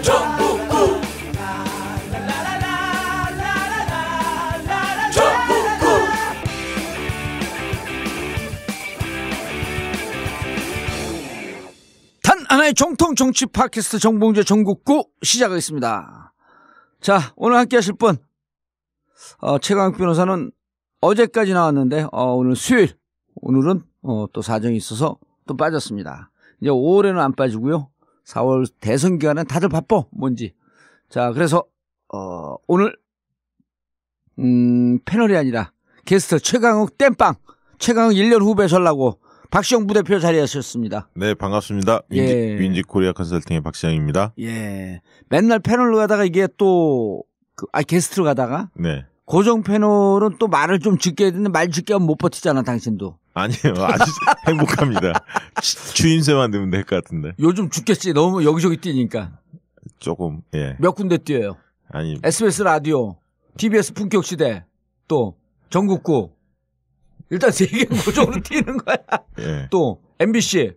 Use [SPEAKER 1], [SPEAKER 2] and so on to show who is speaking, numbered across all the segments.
[SPEAKER 1] 정국구 단 하나의 정통 정치 팟캐스트 정봉재 정국구 시작하겠습니다. 자, 오늘 함께 하실 분 최강욱 변호사는 어제까지 나왔는데 오늘 수요일, 오늘은 또 사정이 있어서 또 빠졌습니다. 이제 5월에는 안 빠지고요. 4월 대선 기간은 다들 바빠 뭔지. 자, 그래서 오늘 패널이 아니라 게스트 최강욱 땜빵, 최강욱 1년 후배 전라고 박시영 부대표 자리하셨습니다.
[SPEAKER 2] 네, 반갑습니다. 윈지코리아 컨설팅의 박시영입니다.
[SPEAKER 1] 예, 맨날 패널로 가다가 이게 또 게스트로 가다가
[SPEAKER 2] 네.
[SPEAKER 1] 고정 패널은 또 말을 좀 짓게 해야 되는데 말 짓게 하면 못 버티잖아, 당신도.
[SPEAKER 2] 아니에요, 아주 행복합니다. 추임새만 넣으면 될 것 같은데.
[SPEAKER 1] 요즘 죽겠지, 너무 여기저기 뛰니까.
[SPEAKER 2] 조금, 예.
[SPEAKER 1] 몇 군데 뛰어요?
[SPEAKER 2] 아니,
[SPEAKER 1] SBS 라디오, TBS 품격시대, 또 전국구. 일단 3개 고정으로 뛰는 거야.
[SPEAKER 2] 예.
[SPEAKER 1] 또 MBC.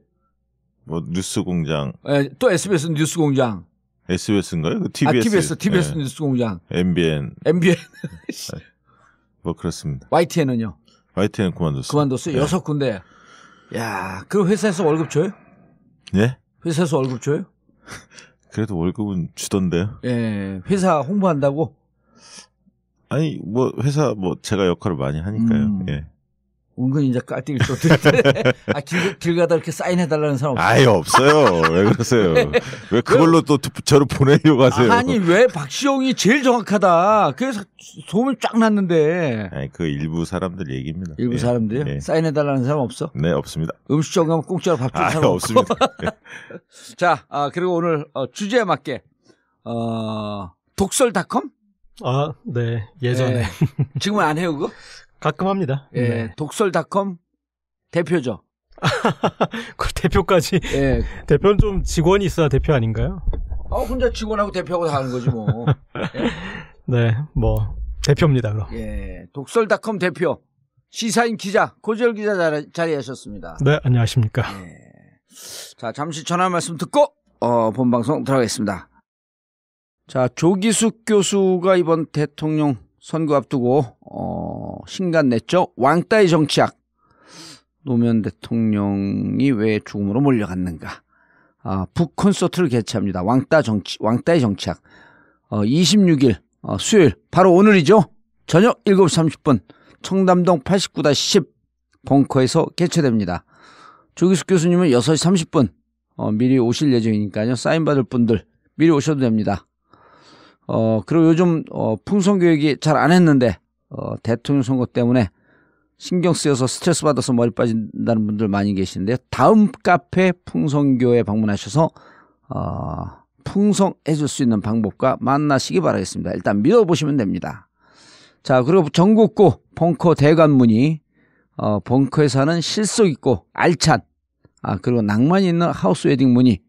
[SPEAKER 2] 뭐 뉴스공장.
[SPEAKER 1] 예, 또 SBS 뉴스공장.
[SPEAKER 2] SBS인가요? TBS.
[SPEAKER 1] TBS
[SPEAKER 2] 예.
[SPEAKER 1] 뉴스공장.
[SPEAKER 2] MBN. 뭐 그렇습니다.
[SPEAKER 1] YTN은요?
[SPEAKER 2] YTN 그만뒀어요.
[SPEAKER 1] 그만뒀어요?
[SPEAKER 2] 예.
[SPEAKER 1] 6군데. 야, 그 회사에서 월급 줘요?
[SPEAKER 2] 예?
[SPEAKER 1] 회사에서 월급 줘요?
[SPEAKER 2] 그래도 월급은 주던데요.
[SPEAKER 1] 예, 회사 홍보한다고?
[SPEAKER 2] 아니, 뭐 회사 뭐 제가 역할을 많이 하니까요. 예.
[SPEAKER 1] 은근히 이제 깔때기를 또 드리네. 길 가다 이렇게 사인해달라는 사람 없어요?
[SPEAKER 2] 아예 없어요. 왜 그러세요? 왜 그걸로 또 저를 보내려고 하세요?
[SPEAKER 1] 아니, 왜 박시영이 제일 정확하다. 그래서 소문이 쫙 났는데.
[SPEAKER 2] 아니, 그 일부 사람들 얘기입니다.
[SPEAKER 1] 일부 사람들이요?
[SPEAKER 2] 예.
[SPEAKER 1] 사인해달라는 사람 없어?
[SPEAKER 2] 네, 없습니다.
[SPEAKER 1] 음식점 가면 공짜로 밥 주는 사람
[SPEAKER 2] 없습니다.
[SPEAKER 1] 자, 그리고 오늘 주제에 맞게 독설닷컴?
[SPEAKER 3] 네, 예전에.
[SPEAKER 1] 예. 지금은 안 해요, 그거?
[SPEAKER 3] 가끔 합니다.
[SPEAKER 1] 예,
[SPEAKER 3] 네.
[SPEAKER 1] 독설닷컴 대표죠.
[SPEAKER 3] 그 대표까지.
[SPEAKER 1] 예.
[SPEAKER 3] 대표는 좀 직원이 있어야 대표 아닌가요?
[SPEAKER 1] 혼자 직원하고 대표하고 다 하는 거지 뭐. 예?
[SPEAKER 3] 네, 뭐 대표입니다, 그럼.
[SPEAKER 1] 예, 독설닷컴 대표 시사인 기자 고재열 기자 자리하셨습니다.
[SPEAKER 3] 네, 안녕하십니까.
[SPEAKER 1] 예. 자, 잠시 전화 말씀 듣고 본 방송 들어가겠습니다. 자, 조기숙 교수가 이번 대통령 선거 앞두고 신간 냈죠. 왕따의 정치학. 노무현 대통령이 왜 죽음으로 몰려갔는가. 북 콘서트를 개최합니다. 왕따의 정치학. 26일 수요일 바로 오늘이죠. 저녁 7시 30분 청담동 89-10 벙커에서 개최됩니다. 조기숙 교수님은 6시 30분 미리 오실 예정이니까요. 사인 받을 분들 미리 오셔도 됩니다. 그리고 요즘 풍성교육이 잘 안 했는데 대통령 선거 때문에 신경 쓰여서 스트레스 받아서 머리 빠진다는 분들 많이 계시는데요. 다음 카페 풍성교에 방문하셔서 풍성해 줄 수 있는 방법과 만나시기 바라겠습니다. 일단 믿어보시면 됩니다. 자, 그리고 전국구 벙커 대관문의, 벙커에서 하는 실속 있고 알찬, 그리고 낭만 있는 하우스 웨딩 문의,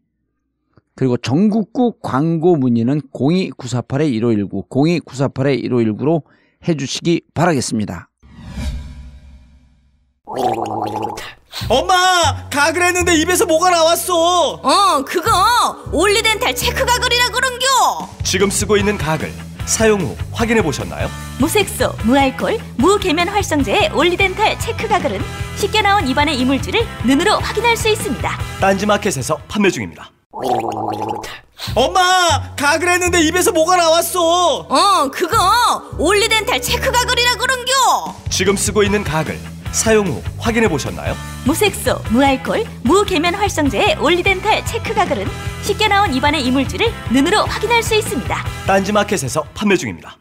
[SPEAKER 1] 그리고 전국구 광고 문의는 02948-1519, 02948-1519로 해주시기 바라겠습니다.
[SPEAKER 4] 엄마! 가글 했는데 입에서 뭐가 나왔어!
[SPEAKER 5] 그거 올리덴탈 체크 가글이라 그런겨.
[SPEAKER 4] 지금 쓰고 있는 가글 사용 후 확인해 보셨나요?
[SPEAKER 5] 무색소, 무알콜, 무계면 활성제의 올리덴탈 체크 가글은 쉽게 나온 입안의 이물질을 눈으로 확인할 수 있습니다.
[SPEAKER 4] 딴지마켓에서 판매 중입니다. 엄마! 가글 했는데 입에서 뭐가 나왔어!
[SPEAKER 5] 그거 올리덴탈 체크 가글이라 그런겨.
[SPEAKER 4] 지금 쓰고 있는 가글 사용 후 확인해 보셨나요?
[SPEAKER 5] 무색소, 무알콜, 무계면 활성제의 올리덴탈 체크 가글은 쉽게 나온 입안의 이물질을 눈으로 확인할 수 있습니다.
[SPEAKER 4] 딴지마켓에서 판매 중입니다.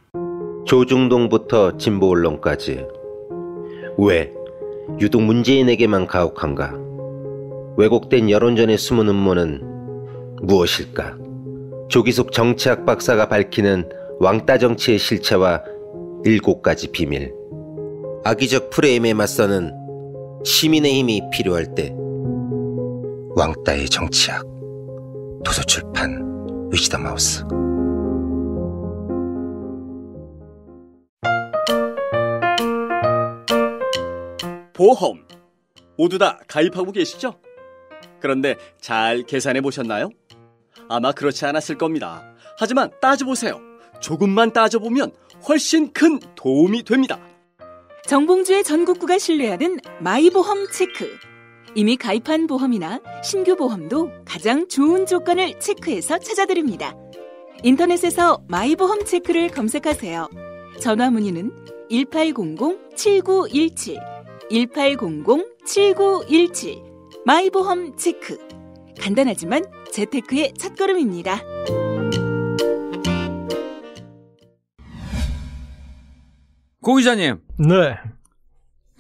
[SPEAKER 6] 조중동부터 진보 언론까지 왜 유독 문재인에게만 가혹한가? 왜곡된 여론전의 숨은 음모는 무엇일까? 조기숙 정치학 박사가 밝히는 왕따 정치의 실체와 7가지 비밀. 악의적 프레임에 맞서는 시민의 힘이 필요할 때 왕따의 정치학. 도서출판 위즈덤 하우스.
[SPEAKER 4] 보험 모두 다 가입하고 계시죠? 그런데 잘 계산해 보셨나요? 아마 그렇지 않았을 겁니다. 하지만 따져보세요. 조금만 따져보면 훨씬 큰 도움이 됩니다.
[SPEAKER 7] 정봉주의 전국구가 신뢰하는 마이보험 체크. 이미 가입한 보험이나 신규 보험도 가장 좋은 조건을 체크해서 찾아드립니다. 인터넷에서 마이보험 체크를 검색하세요. 전화 문의는 1800-7917, 1800-7917. 마이보험 체크. 간단하지만 재테크의 첫걸음입니다.
[SPEAKER 1] 고 기자님,
[SPEAKER 3] 네.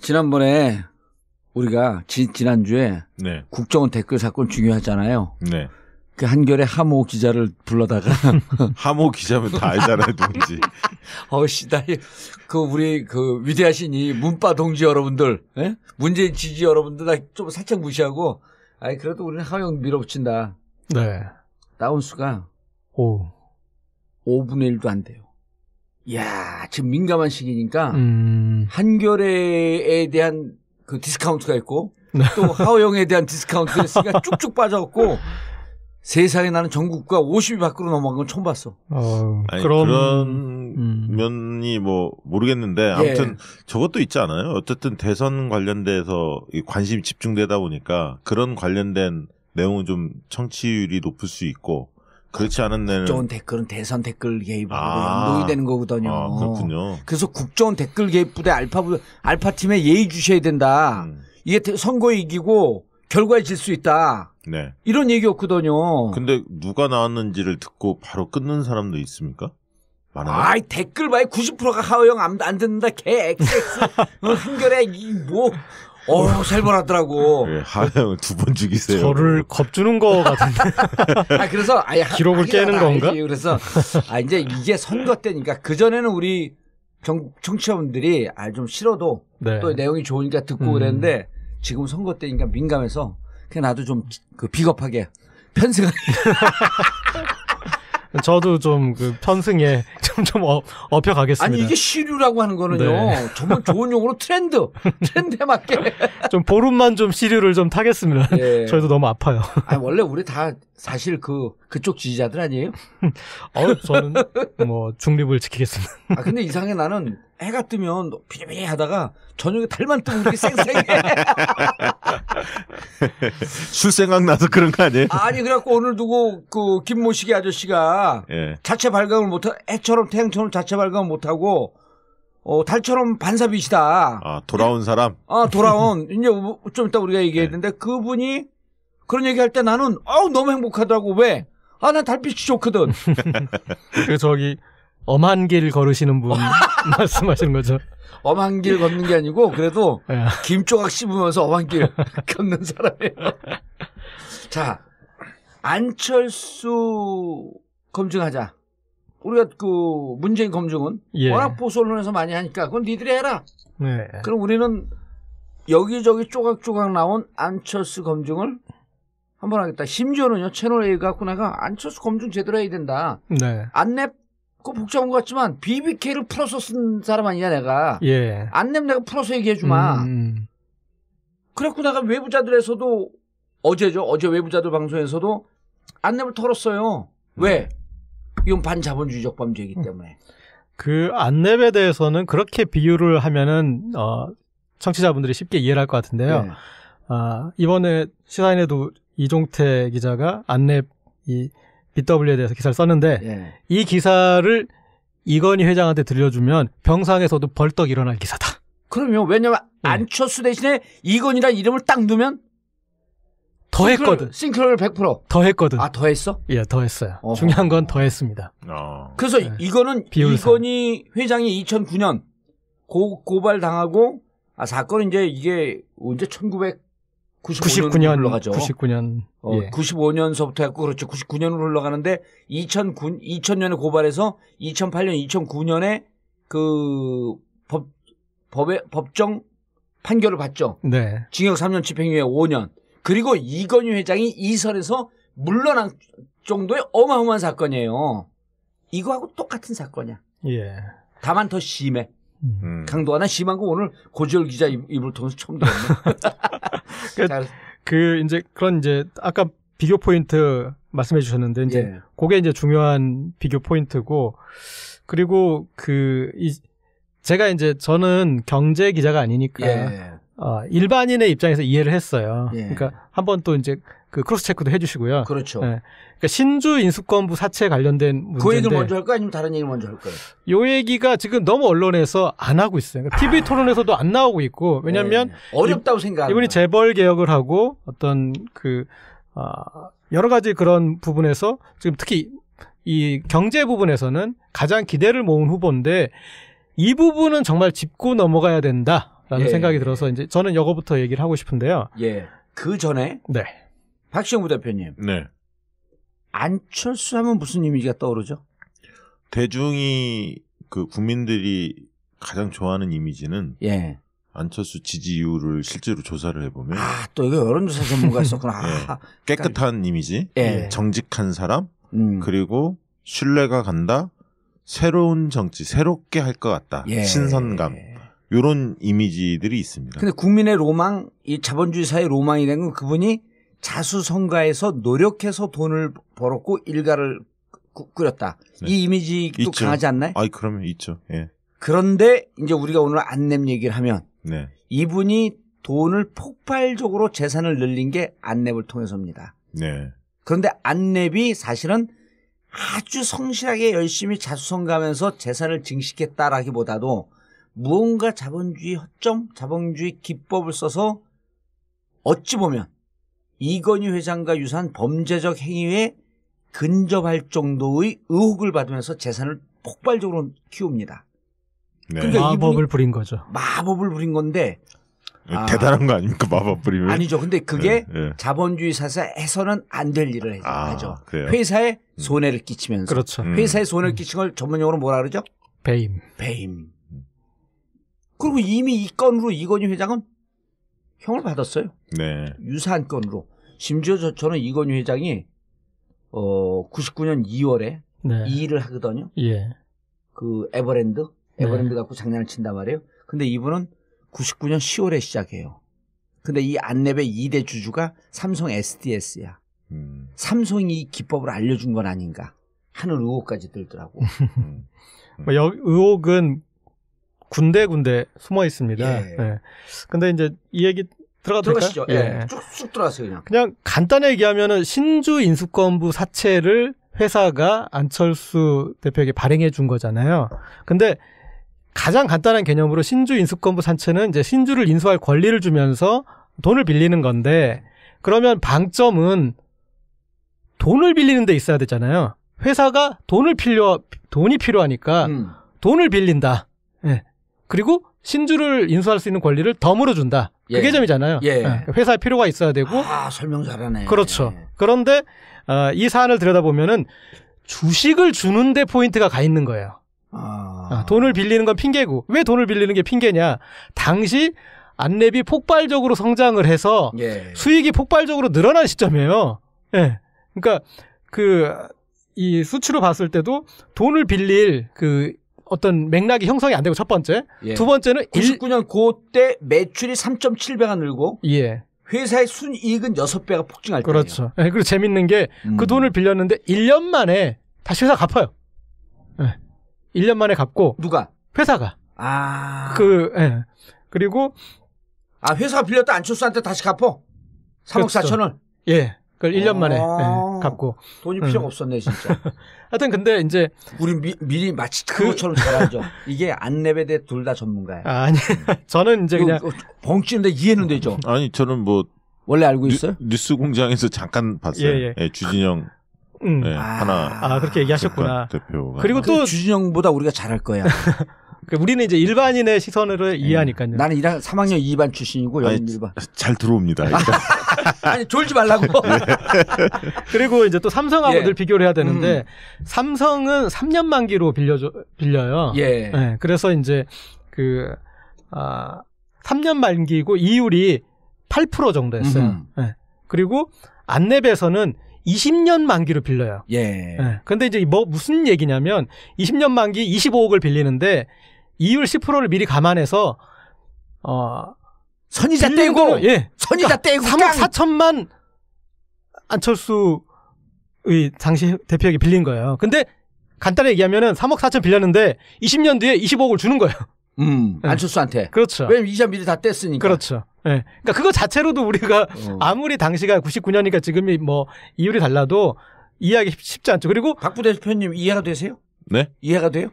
[SPEAKER 1] 지난번에 우리가 지난주에
[SPEAKER 2] 네.
[SPEAKER 1] 국정원 댓글 사건 중요하잖아요.
[SPEAKER 2] 네.
[SPEAKER 1] 그 한겨레 하모 기자를 불러다가
[SPEAKER 2] 하모 기자면 다 알잖아요, 누군지.
[SPEAKER 1] 우리 위대하신 이 문파 동지 여러분들, 예? 문재인 지지 여러분들 나 좀 살짝 무시하고, 그래도 우리는 하영 밀어붙인다.
[SPEAKER 3] 네.
[SPEAKER 1] 다운수가
[SPEAKER 3] 오.
[SPEAKER 1] 5분의 1도 안 돼요. 이야, 지금 민감한 시기니까 한겨레에 대한 그 디스카운트가 있고
[SPEAKER 3] 네.
[SPEAKER 1] 또 하호영에 대한 디스카운트가 있으니까 쭉쭉 빠져갖고 세상에 나는 전국과 50위 밖으로 넘어간 건 처음 봤어.
[SPEAKER 2] 아니,
[SPEAKER 3] 그럼
[SPEAKER 2] 그런 면이 뭐 모르겠는데 아무튼 저것도 있지 않아요? 어쨌든 대선 관련돼서 관심이 집중되다 보니까 그런 관련된 내용은 좀 청취율이 높을 수 있고 그렇지 않은 데는
[SPEAKER 1] 국정원 댓글은 대선 댓글 개입하고 연동이 되는 거거든요.
[SPEAKER 2] 그렇군요.
[SPEAKER 1] 그래서 국정원 댓글 개입 부대 알파팀에 예의 주셔야 된다. 이게 선거에 이기고 결과에 질 수 있다.
[SPEAKER 2] 네.
[SPEAKER 1] 이런 얘기였거든요.
[SPEAKER 2] 근데 누가 나왔는지를 듣고 바로 끊는 사람도 있습니까? 많아요?
[SPEAKER 1] 댓글 봐요. 90%가 하호영 안 듣는다. 개 XX. 한결에 살벌하더라고.
[SPEAKER 2] 네, 하영을 2번 죽이세요.
[SPEAKER 3] 저를 겁주는 거 같은데.
[SPEAKER 1] 그래서
[SPEAKER 3] 기록을 깨는 건가?
[SPEAKER 1] 알지. 그래서 이제 이게 선거 때니까 그 전에는 우리 청취자분들이 좀 싫어도
[SPEAKER 3] 네.
[SPEAKER 1] 또 내용이 좋으니까 듣고 그랬는데 지금 선거 때니까 민감해서 그냥 나도 좀 비겁하게 편승을.
[SPEAKER 3] 저도 좀 그 편승에 좀 업혀가겠습니다.
[SPEAKER 1] 아니 이게 시류라고 하는 거는요.
[SPEAKER 3] 네.
[SPEAKER 1] 정말 좋은 용어로 트렌드에 맞게.
[SPEAKER 3] 좀 보름만 좀 시류를 좀 타겠습니다.
[SPEAKER 1] 예.
[SPEAKER 3] 저희도 너무 아파요.
[SPEAKER 1] 원래 우리 다 사실 그쪽 지지자들 아니에요?
[SPEAKER 3] 저는 뭐 중립을 지키겠습니다.
[SPEAKER 1] 근데 이상하게 나는 해가 뜨면 비리비리 하다가 저녁에 달만 뜨면 이렇게 쌩쌩해.
[SPEAKER 2] 술 생각나서 그런 거 아니에요?
[SPEAKER 1] 그래갖고 오늘 두고 그 김모식이 아저씨가 자체 발광을 못하고 해처럼 태양처럼 자체 발광을 못하고 달처럼 반사빛이다.
[SPEAKER 2] 돌아온 사람?
[SPEAKER 1] 돌아온. 이제 좀 이따 우리가 얘기했는데 그분이 그런 얘기할 때 나는 너무 행복하더라고. 왜? 난 달빛이 좋거든.
[SPEAKER 3] 그 엄한 길 걸으시는 분 말씀하시는 거죠?
[SPEAKER 1] 엄한 길 걷는 게 아니고 그래도 김 조각 씹으면서 엄한 길 걷는 사람이에요. 자, 안철수 검증하자. 우리가 문재인 검증은 워낙 보수 언론에서 많이 하니까 그건 니들이 해라.
[SPEAKER 3] 네.
[SPEAKER 1] 그럼 우리는 여기저기 조각조각 나온 안철수 검증을 한번 하겠다. 심지어는요, 채널A 갖고 내가 안철수 검증 제대로 해야 된다.
[SPEAKER 3] 네.
[SPEAKER 1] 안랩 그거 복잡한 것 같지만 BBK를 풀어서 쓴 사람 아니냐 내가. 안랩 내가 풀어서 얘기해주마. 그래갖고 내가 외부자들에서도 어제 외부자들 방송에서도 안랩을 털었어요. 왜? 이건 반자본주의적 범죄이기 때문에.
[SPEAKER 3] 그 안랩에 대해서는 그렇게 비유를 하면은 청취자분들이 쉽게 이해를 할 것 같은데요.
[SPEAKER 1] 네.
[SPEAKER 3] 이번에 시사인에도 이종태 기자가 안랩 BW에 대해서 기사를 썼는데 이 기사를 이건희 회장한테 들려주면 병상에서도 벌떡 일어날 기사다.
[SPEAKER 1] 그럼요. 왜냐면 안철수 대신에 이건희라는 이름을 딱 넣으면
[SPEAKER 3] 더 했거든.
[SPEAKER 1] 싱크로율 100%.
[SPEAKER 3] 더 했거든.
[SPEAKER 1] 더 했어?
[SPEAKER 3] 예, 더 했어요. 중요한 건 더 했습니다.
[SPEAKER 1] 그래서 이거는 이건희 회장이 2009년 고발당하고 사건은 이제 이게 언제 1999년으로 흘러가죠.
[SPEAKER 3] 99년.
[SPEAKER 1] 95년서부터 했고 그렇죠. 99년으로 흘러가는데 2000년에 고발해서 2008년, 2009년에 그 법정 판결을 받죠.
[SPEAKER 3] 네.
[SPEAKER 1] 징역 3년, 집행유예 5년. 그리고 이건희 회장이 이 선에서 물러난 정도의 어마어마한 사건이에요. 이거하고 똑같은 사건이야. 다만 더 심해. 강도가 나 심한 거 오늘 고지열 기자 입을 통해서 처음 들었네.
[SPEAKER 3] 이제 그런 이제 아까 비교 포인트 말씀해 주셨는데 이제
[SPEAKER 1] 예.
[SPEAKER 3] 그게 이제 중요한 비교 포인트고 그리고 제가 이제 저는 경제 기자가 아니니까
[SPEAKER 1] 예.
[SPEAKER 3] 일반인의 입장에서 이해를 했어요.
[SPEAKER 1] 예.
[SPEAKER 3] 그러니까 한번 또 이제 그 크로스 체크도 해주시고요.
[SPEAKER 1] 그렇죠.
[SPEAKER 3] 예. 그러니까 신주 인수권부 사채 관련된 문제인데
[SPEAKER 1] 그 얘기를 먼저 할까요? 아니면 다른 얘기를 먼저 할까요?
[SPEAKER 3] 요 얘기가 지금 너무 언론에서 안 하고 있어요. 그러니까 TV 토론에서도 안 나오고 있고 왜냐하면
[SPEAKER 1] 어렵다고 생각하는
[SPEAKER 3] 이분이
[SPEAKER 1] 거예요.
[SPEAKER 3] 재벌 개혁을 하고 어떤 여러 가지 그런 부분에서 지금 특히 이 경제 부분에서는 가장 기대를 모은 후보인데 이 부분은 정말 짚고 넘어가야 된다라는 생각이 들어서 이제 저는 이거부터 얘기를 하고 싶은데요.
[SPEAKER 1] 예. 그 전에
[SPEAKER 3] 네.
[SPEAKER 1] 박시영 부대표님.
[SPEAKER 2] 네.
[SPEAKER 1] 안철수 하면 무슨 이미지가 떠오르죠?
[SPEAKER 2] 대중이 그 국민들이 가장 좋아하는 이미지는
[SPEAKER 1] 예.
[SPEAKER 2] 안철수 지지율을 실제로 조사를 해보면
[SPEAKER 1] 또 이거 여론조사 전문가 있었구나.
[SPEAKER 2] 예. 깨끗한 이미지,
[SPEAKER 1] 예.
[SPEAKER 2] 정직한 사람, 그리고 신뢰가 간다, 새로운 정치, 새롭게 할 것 같다,
[SPEAKER 1] 예.
[SPEAKER 2] 신선감, 이런 이미지들이 있습니다.
[SPEAKER 1] 근데 국민의 로망, 이 자본주의 사회 로망이 된 건 그분이 자수성가해서 노력해서 돈을 벌었고 일가를 꾸렸다.
[SPEAKER 2] 네.
[SPEAKER 1] 이 이미지도
[SPEAKER 2] 있죠.
[SPEAKER 1] 강하지 않나요?
[SPEAKER 2] 아이, 그러면 있죠. 예.
[SPEAKER 1] 그런데 이제 우리가 오늘 안랩 얘기를 하면
[SPEAKER 2] 네.
[SPEAKER 1] 이분이 돈을 폭발적으로 재산을 늘린 게 안랩을 통해서입니다.
[SPEAKER 2] 네.
[SPEAKER 1] 그런데 안랩이 사실은 아주 성실하게 열심히 자수성가하면서 재산을 증식했다라기보다도 무언가 자본주의 허점, 자본주의 기법을 써서 어찌 보면 이건희 회장과 유사한 범죄적 행위에 근접할 정도의 의혹을 받으면서 재산을 폭발적으로 키웁니다.
[SPEAKER 2] 네.
[SPEAKER 1] 그러니까
[SPEAKER 3] 마법을 부린 거죠.
[SPEAKER 1] 마법을 부린 건데
[SPEAKER 2] 대단한 거 아닙니까? 마법 부리면.
[SPEAKER 1] 아니죠. 근데 그게
[SPEAKER 2] 예.
[SPEAKER 1] 자본주의 사회에서는 안 될 일을 하죠.
[SPEAKER 2] 그래요?
[SPEAKER 1] 회사에 손해를 끼치면서.
[SPEAKER 3] 그렇죠.
[SPEAKER 1] 회사에 손해를 끼친 걸 전문용어로 뭐라 그러죠?
[SPEAKER 3] 배임.
[SPEAKER 1] 배임. 그리고 이미 이 건으로 이건희 회장은 형을 받았어요.
[SPEAKER 2] 네.
[SPEAKER 1] 유사한 건으로. 심지어 저는 이건희 회장이 99년 2월에
[SPEAKER 3] 네.
[SPEAKER 1] 이 일을 하거든요.
[SPEAKER 3] 예.
[SPEAKER 1] 그 에버랜드 갖고 장난을 친단 말이에요. 근데 이분은 99년 10월에 시작해요. 근데 이 안랩의 2대 주주가 삼성 SDS야. 삼성이 이 기법을 알려준 건 아닌가 하는 의혹까지 들더라고.
[SPEAKER 3] 의혹은 군데군데 숨어 있습니다.
[SPEAKER 1] 예.
[SPEAKER 3] 예. 근데 이제 이 얘기
[SPEAKER 1] 들어가시죠.
[SPEAKER 3] 예.
[SPEAKER 1] 쭉쭉 들어가세요 그냥.
[SPEAKER 3] 그냥 간단하게 얘기하면은 신주 인수권부 사채를 회사가 안철수 대표에게 발행해 준 거잖아요. 근데 가장 간단한 개념으로 신주 인수권부 사채는 이제 신주를 인수할 권리를 주면서 돈을 빌리는 건데 그러면 방점은 돈을 빌리는 데 있어야 되잖아요. 회사가 돈이 필요하니까 돈을 빌린다. 예. 그리고 신주를 인수할 수 있는 권리를 덤으로 준다. 그게
[SPEAKER 1] 예.
[SPEAKER 3] 점이잖아요.
[SPEAKER 1] 예.
[SPEAKER 3] 예. 회사에 필요가 있어야 되고.
[SPEAKER 1] 설명 잘하네.
[SPEAKER 3] 그렇죠. 그런데 이 사안을 들여다보면은 주식을 주는데 포인트가 가 있는 거예요. 돈을 빌리는 건 핑계고 왜 돈을 빌리는 게 핑계냐? 당시 안랩이 폭발적으로 성장을 해서 수익이 폭발적으로 늘어난 시점이에요. 예. 그러니까 이 수치로 봤을 때도 돈을 빌릴 어떤 맥락이 형성이 안 되고 첫 번째, 두 번째는
[SPEAKER 1] 99년 그때 매출이 3.7배가 늘고
[SPEAKER 3] 예.
[SPEAKER 1] 회사의 순이익은 6배가 폭증할 때예요.
[SPEAKER 3] 그렇죠. 예, 그리고 재밌는 게 그 돈을 빌렸는데 1년 만에 다시 회사 갚아요. 예. 1년 만에 갚고
[SPEAKER 1] 누가?
[SPEAKER 3] 회사가.
[SPEAKER 1] 예.
[SPEAKER 3] 그리고
[SPEAKER 1] 회사가 빌렸다 안철수한테 다시 갚어. 3억
[SPEAKER 3] 그렇죠.
[SPEAKER 1] 4천을.
[SPEAKER 3] 예. 그걸 1년 만에 갚고.
[SPEAKER 1] 돈이 필요가 없었네 진짜.
[SPEAKER 3] 하여튼 근데 이제
[SPEAKER 1] 우리 미리 마치 그것처럼 잘 알죠. 이게 안랩에 대해 둘 다 전문가예요.
[SPEAKER 3] 아니 저는 이제 그냥
[SPEAKER 1] 벙찌는데 이해는 되죠.
[SPEAKER 2] 아니 저는 뭐
[SPEAKER 1] 원래 알고 있어요?
[SPEAKER 2] 뉴스공장에서 잠깐 봤어요.
[SPEAKER 3] 예.
[SPEAKER 2] 주진영 하나
[SPEAKER 3] 그렇게 얘기하셨구나.
[SPEAKER 2] 대표가.
[SPEAKER 3] 그리고 또
[SPEAKER 1] 주진영보다 우리가 잘할 거야.
[SPEAKER 3] 우리는 이제 일반인의 시선으로 이해하니까요.
[SPEAKER 1] 나는 3학년 2반 출신이고 여긴 1반.
[SPEAKER 2] 잘 들어옵니다.
[SPEAKER 1] 아니 졸지 말라고.
[SPEAKER 3] 그리고 이제 또 삼성하고 늘 비교를 해야 되는데 삼성은 3년 만기로 빌려요.
[SPEAKER 1] 예.
[SPEAKER 3] 그래서 이제 3년 만기고 이율이 8% 정도였어요. 그리고 안랩에서는 20년 만기로 빌려요. 근데 이제 무슨 얘기냐면 20년 만기 25억을 빌리는데 이율 10%를 미리 감안해서
[SPEAKER 1] 선이자 떼고
[SPEAKER 3] 예.
[SPEAKER 1] 선이자 떼고
[SPEAKER 3] 3억 4천만 안철수의 당시 대표에게 빌린 거예요. 근데 간단히 얘기하면은 3억 4천 빌렸는데 20년 뒤에 25억을 주는 거예요.
[SPEAKER 1] 안철수한테.
[SPEAKER 3] 그렇죠.
[SPEAKER 1] 왜냐면 이자 미리 다 뗐으니까.
[SPEAKER 3] 그렇죠. 예. 그러니까 그거 자체로도 우리가 아무리 당시가 99년이니까 지금이 뭐 이율이 달라도 이해하기 쉽지 않죠. 그리고
[SPEAKER 1] 박 부대표님 이해가 되세요?
[SPEAKER 2] 네?
[SPEAKER 1] 이해가 돼요?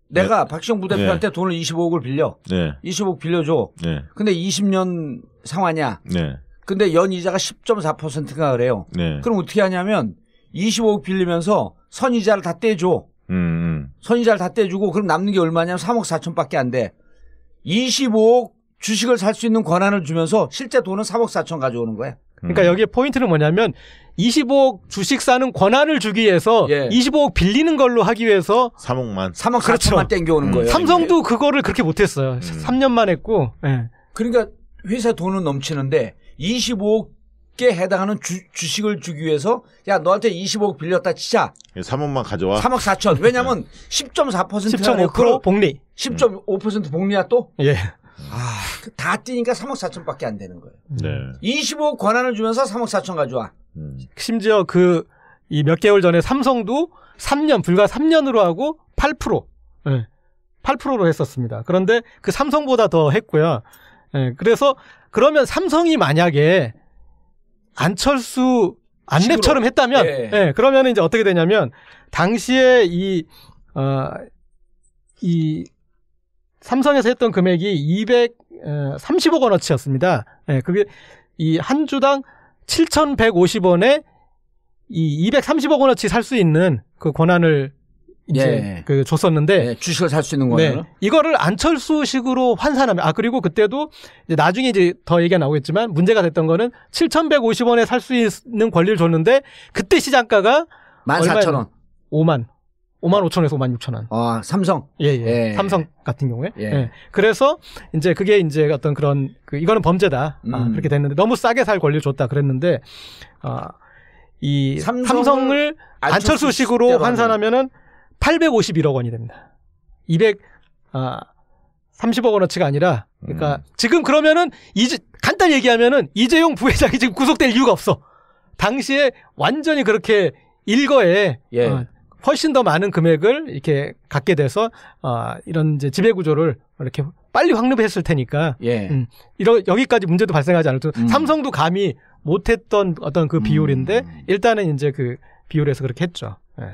[SPEAKER 1] 내가 박시영 부대표한테 돈을 25억을 빌려.
[SPEAKER 2] 네.
[SPEAKER 1] 25억 빌려줘.
[SPEAKER 2] 네.
[SPEAKER 1] 근데 20년 상환이야.
[SPEAKER 2] 네.
[SPEAKER 1] 근데 연 이자가 10.4%가 그래요.
[SPEAKER 2] 네.
[SPEAKER 1] 그럼 어떻게 하냐면 25억 빌리면서 선이자를 다 떼줘. 선이자를 다 떼주고 그럼 남는 게 얼마냐면 3억 4천밖에 안 돼. 25억 주식을 살 수 있는 권한을 주면서 실제 돈은 3억 4천 가져오는 거야.
[SPEAKER 3] 그러니까 여기에 포인트는 뭐냐면 25억 주식 사는 권한을 주기 위해서
[SPEAKER 1] 예.
[SPEAKER 3] 25억 빌리는 걸로 하기 위해서
[SPEAKER 2] 3억만
[SPEAKER 1] 3억
[SPEAKER 3] 그렇죠.
[SPEAKER 1] 4천만 땡겨오는 거예요.
[SPEAKER 3] 삼성도 그거를 그렇게 못했어요. 3년만 했고. 예.
[SPEAKER 1] 그러니까 회사 돈은 넘치는데 25억에 해당하는 주식을 주기 위해서 야 너한테 25억 빌렸다 치자.
[SPEAKER 2] 3억만 가져와.
[SPEAKER 1] 3억 4천. 왜냐면 10.4%가
[SPEAKER 3] 10.5% 복리.
[SPEAKER 1] 10.5% 복리야 또?
[SPEAKER 3] 예.
[SPEAKER 1] 다 뛰니까 3억 4천밖에 안 되는 거예요.
[SPEAKER 2] 네.
[SPEAKER 1] 25억 권한을 주면서 3억 4천 가져와.
[SPEAKER 3] 심지어 이 몇 개월 전에 삼성도 3년, 불과 3년으로 하고 8%. 예. 8%로 했었습니다. 그런데 그 삼성보다 더 했고요. 예. 그래서 그러면 삼성이 만약에 안철수 안랩처럼 했다면, 예. 그러면 이제 어떻게 되냐면, 당시에 이 삼성에서 했던 금액이 230억 원어치였습니다. 예. 그게 이 한 주당 7,150원에 이 230억 원어치 살 수 있는 그 권한을 이제 줬었는데
[SPEAKER 1] 주식을 살 수 있는 권한을
[SPEAKER 3] 이거를 안철수식으로 환산하면 그리고 그때도 이제 나중에 이제 더 얘기가 나오겠지만 문제가 됐던 거는 7,150원에 살 수 있는 권리를 줬는데 그때 시장가가
[SPEAKER 1] 14,000원.
[SPEAKER 3] 5만 5만 5천에서 5만 6천 원.
[SPEAKER 1] 삼성.
[SPEAKER 3] 예. 삼성 같은 경우에. 예. 그래서 이제 그게 이제 어떤 그런 이거는 범죄다. 그렇게 됐는데 너무 싸게 살 권리를 줬다 그랬는데 이 삼성을 안철수식으로 환산하면은 851억 원이 됩니다. 230억 원어치가 아니라 그러니까 지금 그러면은 간단히 얘기하면은 이재용 부회장이 지금 구속될 이유가 없어. 당시에 완전히 그렇게 일거에 훨씬 더 많은 금액을 이렇게 갖게 돼서 이런 이제 지배 구조를 이렇게 빨리 확립했을 테니까 여기까지 문제도 발생하지 않을 때 삼성도 감히 못했던 어떤 그 비율인데 일단은 이제 그 비율에서 그렇게 했죠. 예.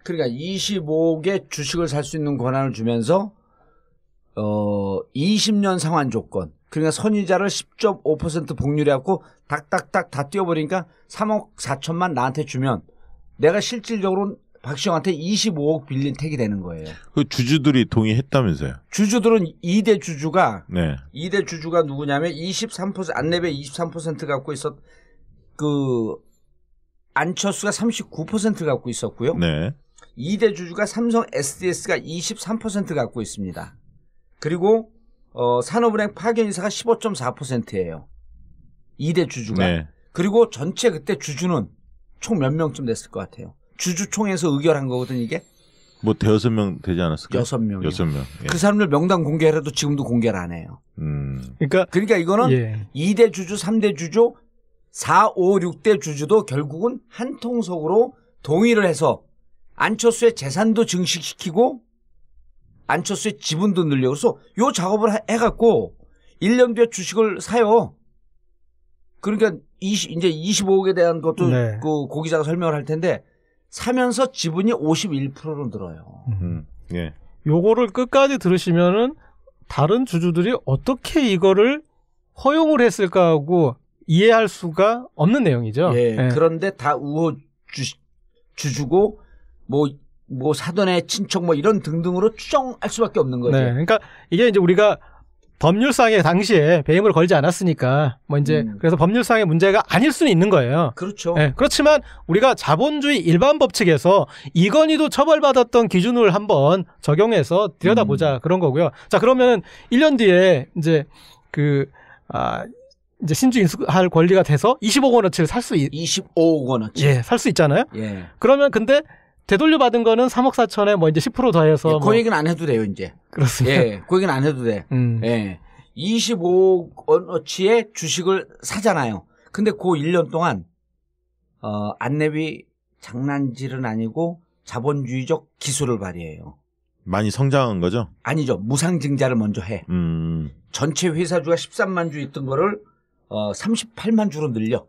[SPEAKER 1] 그러니까 25억의 주식을 살 수 있는 권한을 주면서 20년 상환 조건. 그러니까 선이자를 10.5% 복률해갖고 닥닥닥 다 띄워버리니까 3억 4천만 나한테 주면 내가 실질적으로 박시영한테 25억 빌린 택이 되는 거예요.
[SPEAKER 2] 그 주주들이 동의했다면서요?
[SPEAKER 1] 주주들은 2대 주주가
[SPEAKER 2] 2대
[SPEAKER 1] 주주가 누구냐면 23% 안랩에 23% 갖고 있었 안철수가 39% 갖고 있었고요. 2대 주주가 삼성 SDS가 23% 갖고 있습니다. 그리고 산업은행 파견이사가 15.4%예요. 2대 주주가. 그리고 전체 그때 주주는 총 몇 명쯤 됐을 것 같아요. 주주총회에서 의결한 거거든 이게.
[SPEAKER 2] 뭐 대여섯 명 되지 않았을까요?
[SPEAKER 1] 6명.
[SPEAKER 2] 6명.
[SPEAKER 1] 그 사람들 명단 공개해도 지금도 공개를 안 해요. 그러니까 이거는 2대 주주, 3대 주주, 4, 5, 6대 주주도 결국은 한 통속으로 동의를 해서 안철수의 재산도 증식시키고 안철수의 지분도 늘려. 그래서 요 작업을 해갖고 1년 뒤에 주식을 사요. 그러니까 이제 25억에 대한 것도 그 고 기자가 설명을 할 텐데 사면서 지분이 51%로 늘어요.
[SPEAKER 3] 요거를 끝까지 들으시면은 다른 주주들이 어떻게 이거를 허용을 했을까 하고 이해할 수가 없는 내용이죠.
[SPEAKER 1] 그런데 다 우호 주주고 뭐 사돈의 친척 뭐 이런 등등으로 추정할 수밖에 없는 거죠.
[SPEAKER 3] 그러니까 이게 이제 우리가 법률상에 당시에 배임을 걸지 않았으니까 뭐 이제 그래서 법률상의 문제가 아닐 수는 있는 거예요.
[SPEAKER 1] 그렇죠.
[SPEAKER 3] 그렇지만 우리가 자본주의 일반 법칙에서 이건희도 처벌받았던 기준을 한번 적용해서 들여다보자 그런 거고요. 자 그러면 1년 뒤에 이제 이제 신주 인수할 권리가 돼서 20억 원어치를 살 수
[SPEAKER 1] 25억 원어치.
[SPEAKER 3] 살 수 있잖아요. 그러면 근데 되돌려 받은 거는 3억 4천에 뭐 이제 10% 더해서
[SPEAKER 1] 그 얘기는 안 해도 돼요, 이제.
[SPEAKER 3] 그렇습니다.
[SPEAKER 1] 그 얘기는 안 해도 돼. 25억어치의 주식을 사잖아요. 근데 그 1년 동안 안랩이 장난질은 아니고 자본주의적 기술을 발휘해요.
[SPEAKER 2] 많이 성장한 거죠?
[SPEAKER 1] 아니죠. 무상증자를 먼저 해. 전체 회사주가 13만 주 있던 거를 38만 주로 늘려.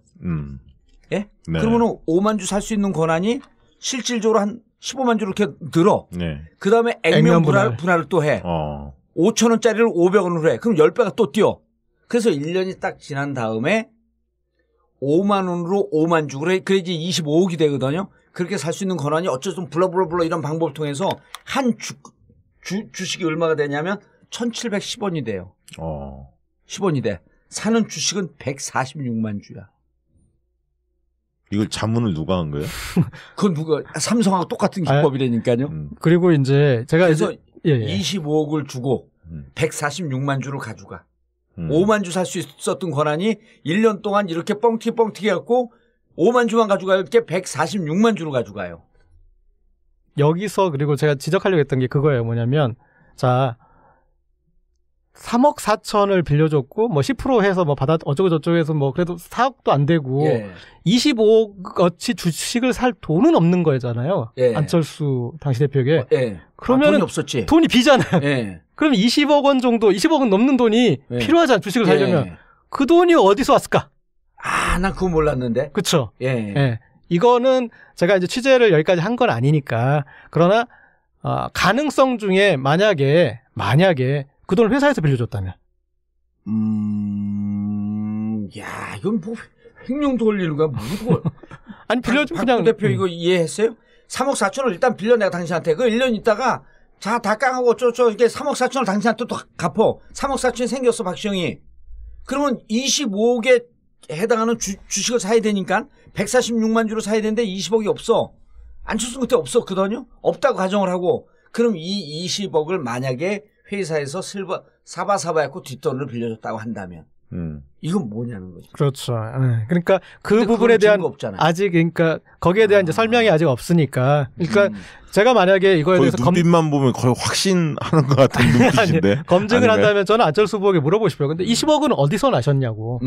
[SPEAKER 1] 예? 네. 그러면 5만 주 살 수 있는 권한이 실질적으로 한 15만 주로 이렇게 늘어. 네. 그 다음에 액면 분할을 또 해. 5천 원짜리를 500원으로 해. 그럼 10배가 또 뛰어. 그래서 1년이 딱 지난 다음에 5만 원으로 5만 주. 그래야지 25억이 되거든요. 그렇게 살 수 있는 권한이 어쩌든 불러 이런 방법을 통해서 한 주식이 얼마가 되냐면 1710원이 돼요. 10원이 돼. 사는 주식은 146만 주야.
[SPEAKER 2] 이걸 자문을 누가 한 거예요?
[SPEAKER 1] 그건 누가 삼성하고 똑같은 기법이라니까요.
[SPEAKER 3] 그리고 이제 제가
[SPEAKER 1] 그래서 25억을 주고 146만 주를 가져가. 5만 주 살 수 있었던 권한이 1년 동안 이렇게 뻥튀기 해갖고 5만 주만 가져갈 게 146만 주를 가져가요.
[SPEAKER 3] 여기서 그리고 제가 지적하려고 했던 게 그거예요. 뭐냐면 자 3억 4천을 빌려줬고 뭐 10% 해서 뭐 받아 어쩌고 저쩌고 해서 뭐 그래도 4억도 안 되고 25억어치 주식을 살 돈은 없는 거잖아요. 안철수 당시 대표에게. 그러면
[SPEAKER 1] 돈이 없었지.
[SPEAKER 3] 돈이 비잖아요. 그럼 20억 원 정도, 20억은 넘는 돈이 필요하잖아요. 주식을 살려면. 그 돈이 어디서 왔을까?
[SPEAKER 1] 난 그거 몰랐는데.
[SPEAKER 3] 그렇죠. 이거는 제가 이제 취재를 여기까지 한 건 아니니까. 그러나 가능성 중에 만약에 그 돈을 회사에서 빌려줬다면.
[SPEAKER 1] 야, 이건 뭐 횡령 돌리는 거야? 뭐
[SPEAKER 3] 아니 빌려준 그냥.
[SPEAKER 1] 박 대표 이거 이해했어요? 3억 4천을 일단 빌려 내가 당신한테. 그 1년 있다가 자 다 깡하고 어쩌고 이렇게 3억 4천을 당신한테 또 갚어. 3억 4천이 생겼어 박시영이. 그러면 25억에 해당하는 주식을 사야 되니까 146만 주로 사야 되는데 20억이 없어. 안철수 그때 없었거든요. 없다고 가정을 하고 그럼 이 20억을 만약에 회사에서 사바사바했고 뒷돈을 빌려줬다고 한다면 이건 뭐냐는 거죠.
[SPEAKER 3] 그렇죠. 그러니까 그 부분에 대한 아직 그러니까 거기에 대한 이제 설명이 아직 없으니까. 그러니까 제가 만약에 이거에 대해서
[SPEAKER 2] 눈빛만 보면 거의 확신하는 것 같은 눈빛인데
[SPEAKER 3] 아니, 검증을 한다면 저는 안철수 후보에게 물어보고 싶어요. 근데 20억은 어디서 나셨냐고.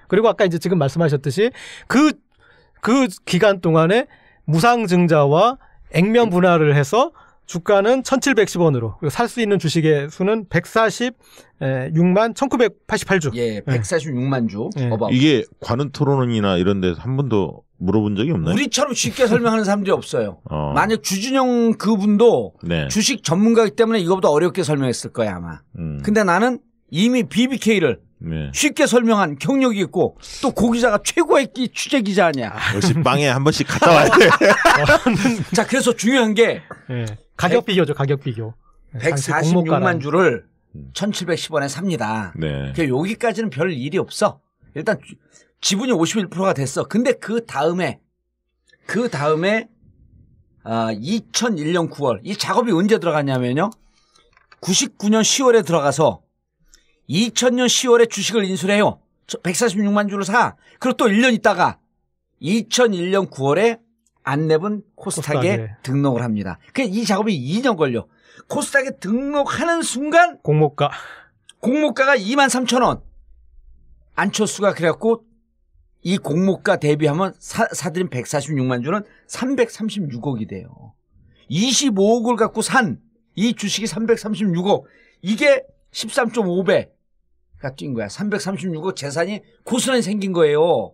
[SPEAKER 3] 그리고 아까 이제 지금 말씀하셨듯이 그 기간 동안에 무상증자와 액면 분할을 해서 주가는 1710원으로 살 수 있는 주식의 수는 146만 1988주.
[SPEAKER 1] 예, 146만 주.
[SPEAKER 2] 이게 관훈 토론이나 이런 데서 한 번도 물어본 적이 없나요?
[SPEAKER 1] 우리처럼 쉽게 설명하는 사람들이 없어요. 만약 주준영 그분도 주식 전문가이기 때문에 이거보다 어렵게 설명했을 거야 아마. 근데 나는 이미 BBK를 쉽게 설명한 경력이 있고 또 고기자가 최고의 취재 기자 아니야.
[SPEAKER 2] 역시 빵에 한 번씩 갔다 와야 돼.
[SPEAKER 1] 자, 그래서 중요한 게
[SPEAKER 3] 가격 비교죠. 가격 비교.
[SPEAKER 1] 146만 주를 1710원에 삽니다. 그러니까 여기까지는 별 일이 없어. 일단 지분이 51%가 됐어. 근데 그 다음에 2001년 9월 이 작업이 언제 들어갔냐면요. 99년 10월에 들어가서 2000년 10월에 주식을 인수해요. 146만 주를 사. 그리고 또 1년 있다가 2001년 9월에 안랩은 코스닥에 등록을 합니다. 그러니까 이 작업이 2년 걸려. 코스닥에 등록하는 순간
[SPEAKER 3] 공모가가
[SPEAKER 1] 23,000원. 안철수가 그래갖고 이 공모가 대비하면 사들인 146만 주는 336억이 돼요. 25억을 갖고 산 이 주식이 336억. 이게 13.5배가 뛴 거야. 336억 재산이 고스란히 생긴 거예요.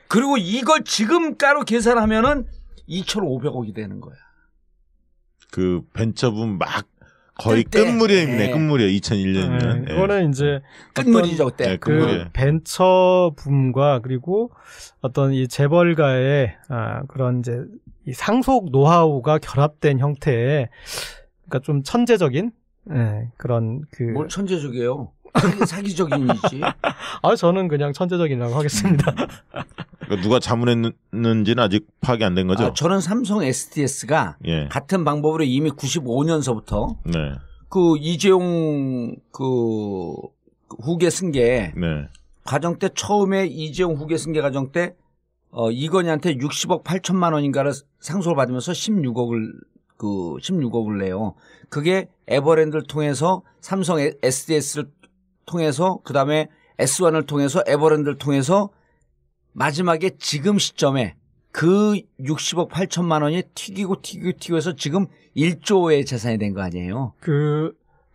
[SPEAKER 1] 그리고 이걸 지금가로 계산하면은 2,500억이 되는 거야.
[SPEAKER 2] 그 벤처붐 막 거의 끝물에 있네. 끝물이야. 2001년이면.
[SPEAKER 3] 그거는 이제
[SPEAKER 1] 끝물이죠 그때.
[SPEAKER 3] 그 벤처붐과 그리고 어떤 이 재벌가의 그런 이제 이 상속 노하우가 결합된 형태의 그러니까 좀 천재적인 그런 그
[SPEAKER 1] 뭘 천재적이에요? 사기적인이지.
[SPEAKER 3] 저는 그냥 천재적이라고 하겠습니다.
[SPEAKER 2] 그러니까 누가 자문했는지는 아직 파악이 안 된 거죠?
[SPEAKER 1] 저는 삼성 SDS가 같은 방법으로 이미 95년서부터 그 이재용 그 후계 승계 과정 때 처음에 이재용 후계 승계 과정 때 이건희한테 60억 8천만 원인가를 상속을 받으면서 16억을 내요. 그게 에버랜드를 통해서 삼성 SDS를 통해서 그다음에 S1을 통해서 에버랜드를 통해서 마지막에 지금 시점에 그 60억 8천만 원이 튀기고 해서 지금 1조의 재산이 된 거 아니에요?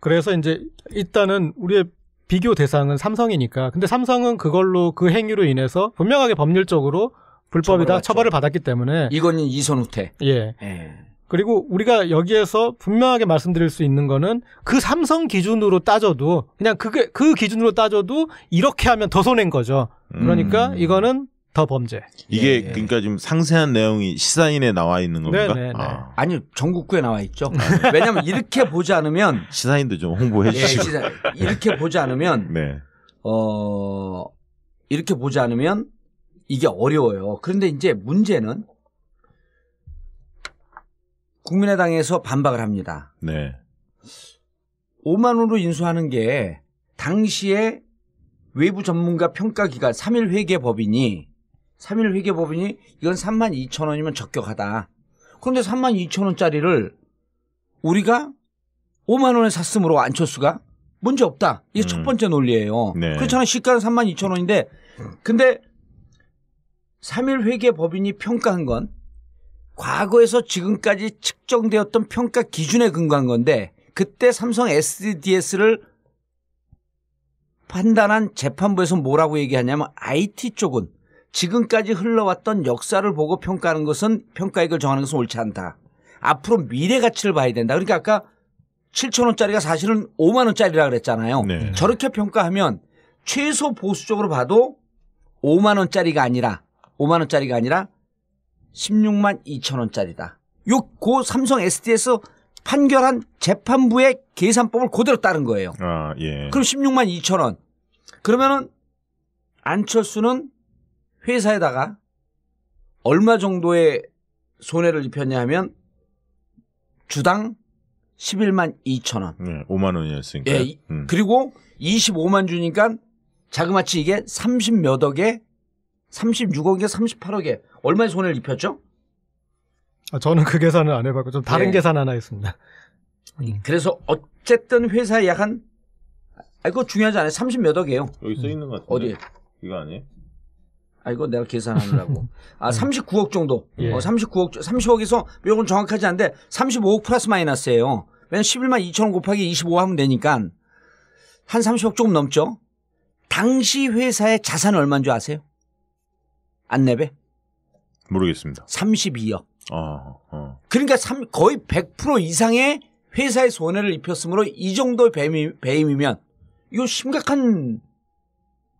[SPEAKER 3] 그래서 이제 일단은 우리의 비교 대상은 삼성이니까. 근데 삼성은 그걸로 그 행위로 인해서 분명하게 법률적으로 불법이다 처벌을 받았기 때문에
[SPEAKER 1] 이건희 이선후퇴.
[SPEAKER 3] 예. 그리고 우리가 여기에서 분명하게 말씀드릴 수 있는 거는 그 삼성 기준으로 따져도 그냥 그 기준으로 따져도 이렇게 하면 더 손해인 거죠. 그러니까 이거는 더 범죄.
[SPEAKER 2] 이게 그러니까 지금 상세한 내용이 시사인에 나와 있는 겁니까?
[SPEAKER 3] 네네네.
[SPEAKER 1] 아니 전국구에 나와 있죠. 왜냐하면 이렇게 보지 않으면
[SPEAKER 2] 시사인도 좀 홍보해 주시고
[SPEAKER 1] 이렇게 보지 않으면
[SPEAKER 2] 네.
[SPEAKER 1] 이렇게 보지 않으면 이게 어려워요. 그런데 이제 문제는 국민의당에서 반박을 합니다.
[SPEAKER 2] 네.
[SPEAKER 1] 5만 원으로 인수하는 게 당시에 외부 전문가 평가기관 3일 회계법인이 이건 3만 2천 원이면 적격하다. 그런데 3만 2천 원짜리를 우리가 5만 원에 샀으므로 안철수가 문제 없다. 이게 첫 번째 논리예요.
[SPEAKER 2] 네.
[SPEAKER 1] 그렇잖아요. 시가는 3만 2천 원인데 근데 3일 회계법인이 평가한 건 과거에서 지금까지 측정되었던 평가 기준에 근거한 건데 그때 삼성 SDS를 판단한 재판부에서 뭐라고 얘기하냐면 IT 쪽은 지금까지 흘러왔던 역사를 보고 평가하는 것은 평가액을 정하는 것은 옳지 않다. 앞으로 미래 가치를 봐야 된다. 그러니까 아까 7천 원짜리가 사실은 5만 원짜리라 그랬잖아요.
[SPEAKER 2] 네. 저렇게
[SPEAKER 1] 저렇게 평가하면 최소 보수적으로 봐도 5만 원짜리가 아니라 16만 2천 원짜리다. 고 삼성 SDS 판결한 재판부의 계산법을 그대로 따른 거예요.
[SPEAKER 2] 아, 예.
[SPEAKER 1] 그럼 16만 2천 원. 그러면은 안철수는 회사에다가 얼마 정도의 손해를 입혔냐 하면 주당 11만 2천 원.
[SPEAKER 2] 네, 5만 원이었으니까.
[SPEAKER 1] 예, 그리고 25만 주니까 자그마치 이게 30몇 억에 36억에 38억에 얼마의 손해를 입혔죠?
[SPEAKER 3] 저는 그 계산을 안 해봤고 좀 다른 계산 하나 했습니다.
[SPEAKER 1] 그래서 어쨌든 회사에 약 한 그거 중요하지 않아요. 30몇 억이에요.
[SPEAKER 2] 여기 써 있는 것 같은데.
[SPEAKER 1] 어디에?
[SPEAKER 2] 이거 아니에요?
[SPEAKER 1] 이거 내가 계산하느라고. 39억 정도.
[SPEAKER 3] 예.
[SPEAKER 1] 30억에서 이건 정확하지 않은데 35억 플러스 마이너스예요. 왜냐면 11만 2천 원 곱하기 25 하면 되니까 한 30억 조금 넘죠. 당시 회사의 자산은 얼마인 줄 아세요? 안내배?
[SPEAKER 2] 모르겠습니다.
[SPEAKER 1] 32억.
[SPEAKER 2] 그러니까
[SPEAKER 1] 거의 100% 이상의 회사의 손해를 입혔으므로 이 정도의 배임이면 이거 심각한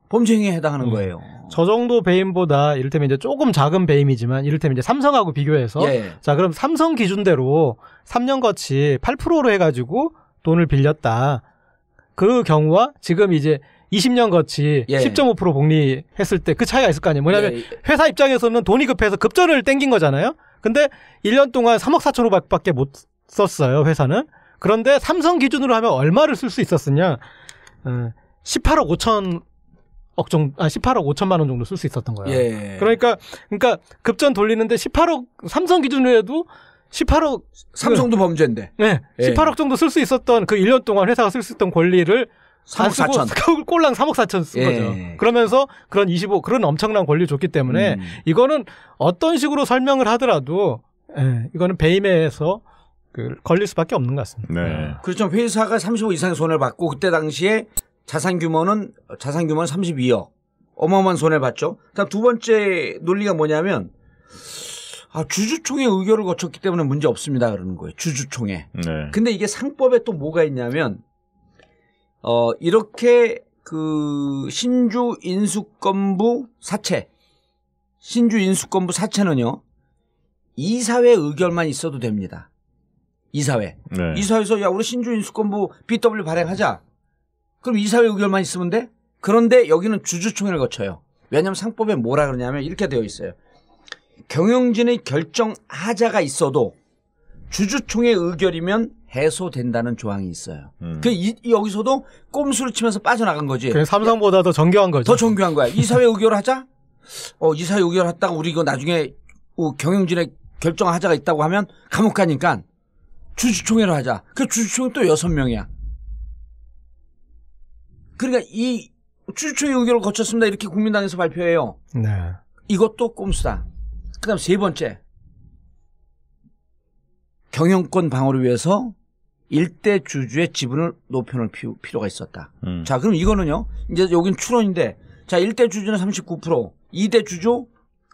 [SPEAKER 1] 범죄 행위에 해당하는 거예요.
[SPEAKER 3] 저 정도 배임보다 이를테면 이제 조금 작은 배임이지만 이를테면 이제 삼성하고 비교해서 자 그럼 삼성 기준대로 3년 거치 8%로 해가지고 돈을 빌렸다. 그 경우와 지금 이제 20년 거치 10.5% 복리했을 때 그 차이가 있을 거 아니에요. 뭐냐면 회사 입장에서는 돈이 급해서 급전을 땡긴 거잖아요. 근데 1년 동안 3억 4천억밖에 못 썼어요, 회사는. 그런데 삼성 기준으로 하면 얼마를 쓸 수 있었으냐? 18억 5천만 원 정도 쓸 수 있었던 거예요. 그러니까 급전 돌리는데 18억 삼성 기준으로 해도 18억
[SPEAKER 1] 삼성도 범죄인데.
[SPEAKER 3] 네. 18억 정도 쓸 수 있었던 그 1년 동안 회사가 쓸 수 있었던 권리를
[SPEAKER 1] 3억 4천.
[SPEAKER 3] 꼴랑 3억 4천 쓴 거죠. 그러면서 그런 엄청난 권리를 줬기 때문에 이거는 어떤 식으로 설명을 하더라도 이거는 배임에서 걸릴 수밖에 없는 것 같습니다.
[SPEAKER 2] 네.
[SPEAKER 1] 그렇죠. 회사가 35 이상의 손해를 받고 그때 당시에 자산 규모는 32억. 어마어마한 손해를 봤죠. 다음 두 번째 논리가 뭐냐면 주주총회 의결을 거쳤기 때문에 문제 없습니다. 그러는 거예요. 주주총회.
[SPEAKER 2] 네.
[SPEAKER 1] 근데 이게 상법에 또 뭐가 있냐면 이렇게 신주 인수권부 사채는요. 이사회 의결만 있어도 됩니다. 이사회.
[SPEAKER 2] 네.
[SPEAKER 1] 이사회에서 우리 신주 인수권부 BW 발행하자. 그럼 이사회 의결만 있으면 돼? 그런데 여기는 주주총회를 거쳐요. 왜냐하면 상법에 뭐라 그러냐면 이렇게 되어 있어요. 경영진의 결정 하자가 있어도 주주총회 의결이면 해소된다는 조항이 있어요. 여기서도 꼼수를 치면서 빠져나간 거지.
[SPEAKER 3] 삼성보다 더 정교한 거죠.
[SPEAKER 1] 더 정교한 거야. 이사회 의결을 하자? 이사회 의결했다가 우리 이거 나중에 경영진의 결정 하자가 있다고 하면 감옥 가니까 주주총회를 하자. 그 주주총회 또 6명이야. 그러니까 이 추천의 의결을 거쳤습니다. 이렇게 국민당에서 발표해요.
[SPEAKER 3] 네.
[SPEAKER 1] 이것도 꼼수다. 그다음 세 번째. 경영권 방어를 위해서 일대 주주의 지분을 높여놓을 필요가 있었다. 자, 그럼 이거는요. 이제 여긴 추론인데, 자, 1대 주주는 39%, 2대 주주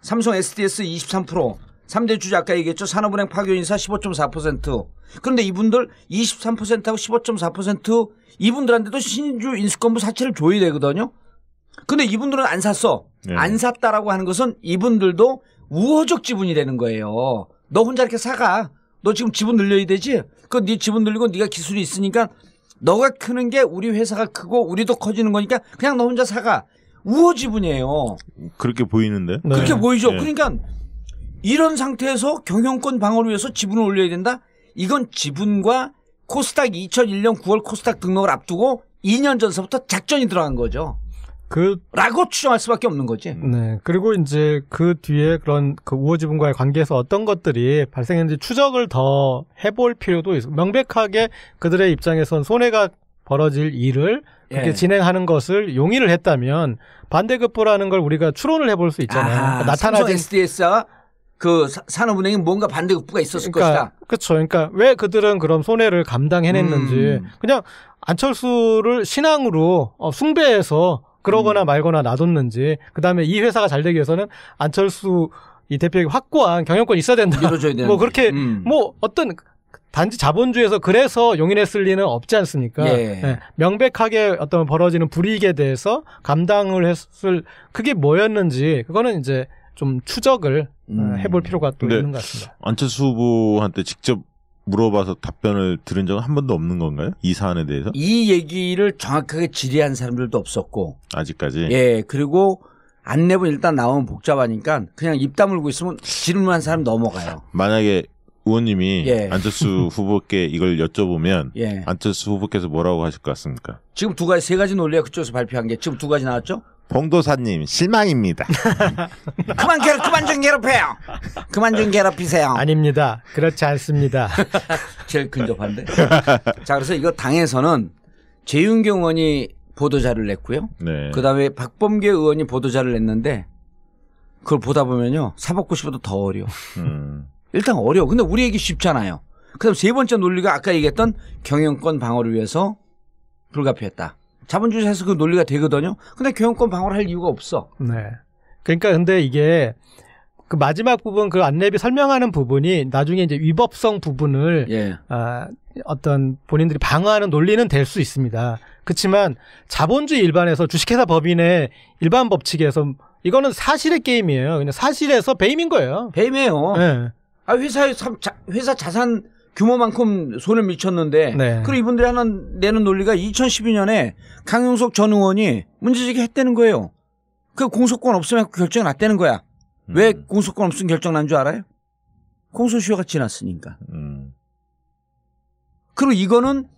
[SPEAKER 1] 삼성 SDS 23%, 3대 주주 아까 얘기했죠. 산업은행 파견인사 15.4%. 그런데 이분들 23%하고 15.4% 이분들한테도 신주 인수권부 사채를 줘야 되거든요. 근데 이분들은 안 샀어.
[SPEAKER 2] 네.
[SPEAKER 1] 안 샀다라고 하는 것은 이분들도 우호적 지분이 되는 거예요. 너 혼자 이렇게 사가. 너 지금 지분 늘려야 되지? 그 네 지분 늘리고 네가 기술이 있으니까 너가 크는 게 우리 회사가 크고 우리도 커지는 거니까 그냥 너 혼자 사가. 우호 지분이에요.
[SPEAKER 2] 그렇게 보이는데?
[SPEAKER 3] 네.
[SPEAKER 1] 그렇게 보이죠.
[SPEAKER 2] 네.
[SPEAKER 1] 그러니까 이런 상태에서 경영권 방어를 위해서 지분을 올려야 된다? 이건 지분과 코스닥 2001년 9월 코스닥 등록을 앞두고 2년 전서부터 작전이 들어간 거죠. 라고 추정할 수밖에 없는 거지.
[SPEAKER 3] 네. 그리고 이제 그 뒤에 그런 그 우호 지분과의 관계에서 어떤 것들이 발생했는지 추적을 더 해볼 필요도 있고, 명백하게 그들의 입장에선 손해가 벌어질 일을 그렇게
[SPEAKER 1] 예.
[SPEAKER 3] 진행하는 것을 용인을 했다면 반대급부라는 걸 우리가 추론을 해볼 수 있잖아요.
[SPEAKER 1] 아하,
[SPEAKER 3] 그러니까
[SPEAKER 1] 삼성 SDS와 그 산업은행이 뭔가 반대급부가 있었을 것이다.
[SPEAKER 3] 그렇죠. 그러니까 왜 그들은 그런 손해를 감당해냈는지 그냥 안철수를 신앙으로 숭배해서 그러거나 말거나 놔뒀는지, 그다음에 이 회사가 잘 되기 위해서는 안철수 이 대표에게 확고한 경영권이 있어야 된다.
[SPEAKER 1] 밀어줘야 되는.
[SPEAKER 3] 뭐 그렇게 뭐 어떤 단지 자본주의에서 그래서 용인했을 리는 없지 않습니까?
[SPEAKER 1] 예.
[SPEAKER 3] 네. 명백하게 어떤 벌어지는 불이익에 대해서 감당을 했을 그게 뭐였는지 그거는 이제 좀 추적을 해볼 필요가 또 있는 것 같습니다.
[SPEAKER 2] 안철수 후보한테 직접 물어봐서 답변을 들은 적은 한 번도 없는 건가요? 이 사안에 대해서?
[SPEAKER 1] 이 얘기를 정확하게 질의한 사람들도 없었고.
[SPEAKER 2] 아직까지?
[SPEAKER 1] 예, 그리고 안내분 일단 나오면 복잡하니까 그냥 입 다물고 있으면 질문한 사람 넘어가요.
[SPEAKER 2] 만약에 의원님이
[SPEAKER 1] 예.
[SPEAKER 2] 안철수 후보께 이걸 여쭤보면
[SPEAKER 1] 예.
[SPEAKER 2] 안철수 후보께서 뭐라고 하실 것 같습니까?
[SPEAKER 1] 지금 세 가지 논리가 그쪽에서 발표한 게 지금 2가지 나왔죠?
[SPEAKER 2] 봉도사님 실망입니다.
[SPEAKER 1] 그만 좀 괴롭혀요. 그만 좀 괴롭히세요.
[SPEAKER 3] 아닙니다. 그렇지 않습니다.
[SPEAKER 1] 제일 근접한데. 자, 그래서 이거 당에서는 재윤경 의원이 보도자료를 냈고요.
[SPEAKER 2] 네.
[SPEAKER 1] 그다음에 박범계 의원이 보도자료를 냈는데 그걸 보다 보면요. 사법고 싶어도 더 어려워. 일단 어려워. 근데 우리 얘기 쉽잖아요. 그다음 세 번째 논리가 아까 얘기했던 경영권 방어를 위해서 불가피했다. 자본주의에서 그 논리가 되거든요. 근데 경영권 방어를 할 이유가 없어.
[SPEAKER 3] 네. 그러니까 근데 이게 그 마지막 부분 그 안내비 설명하는 부분이 나중에 이제 위법성 부분을
[SPEAKER 1] 예.
[SPEAKER 3] 어떤 본인들이 방어하는 논리는 될 수 있습니다. 그렇지만 자본주의 일반에서 주식회사 법인의 일반 법칙에서 이거는 사실의 게임이에요. 그냥 사실에서 배임인 거예요.
[SPEAKER 1] 배임이에요.
[SPEAKER 3] 네.
[SPEAKER 1] 회사 자산 규모만큼 손을 미쳤는데
[SPEAKER 3] 네.
[SPEAKER 1] 그리고 이분들이 하나 내는 논리가 2012년에 강용석 전 의원이 문제제기 했다는 거예요. 그 공소권 없으면 결정이 났다는 거야. 왜 공소권 없으면 결정 난 줄 알아요? 공소시효가 지났으니까. 그리고 이거는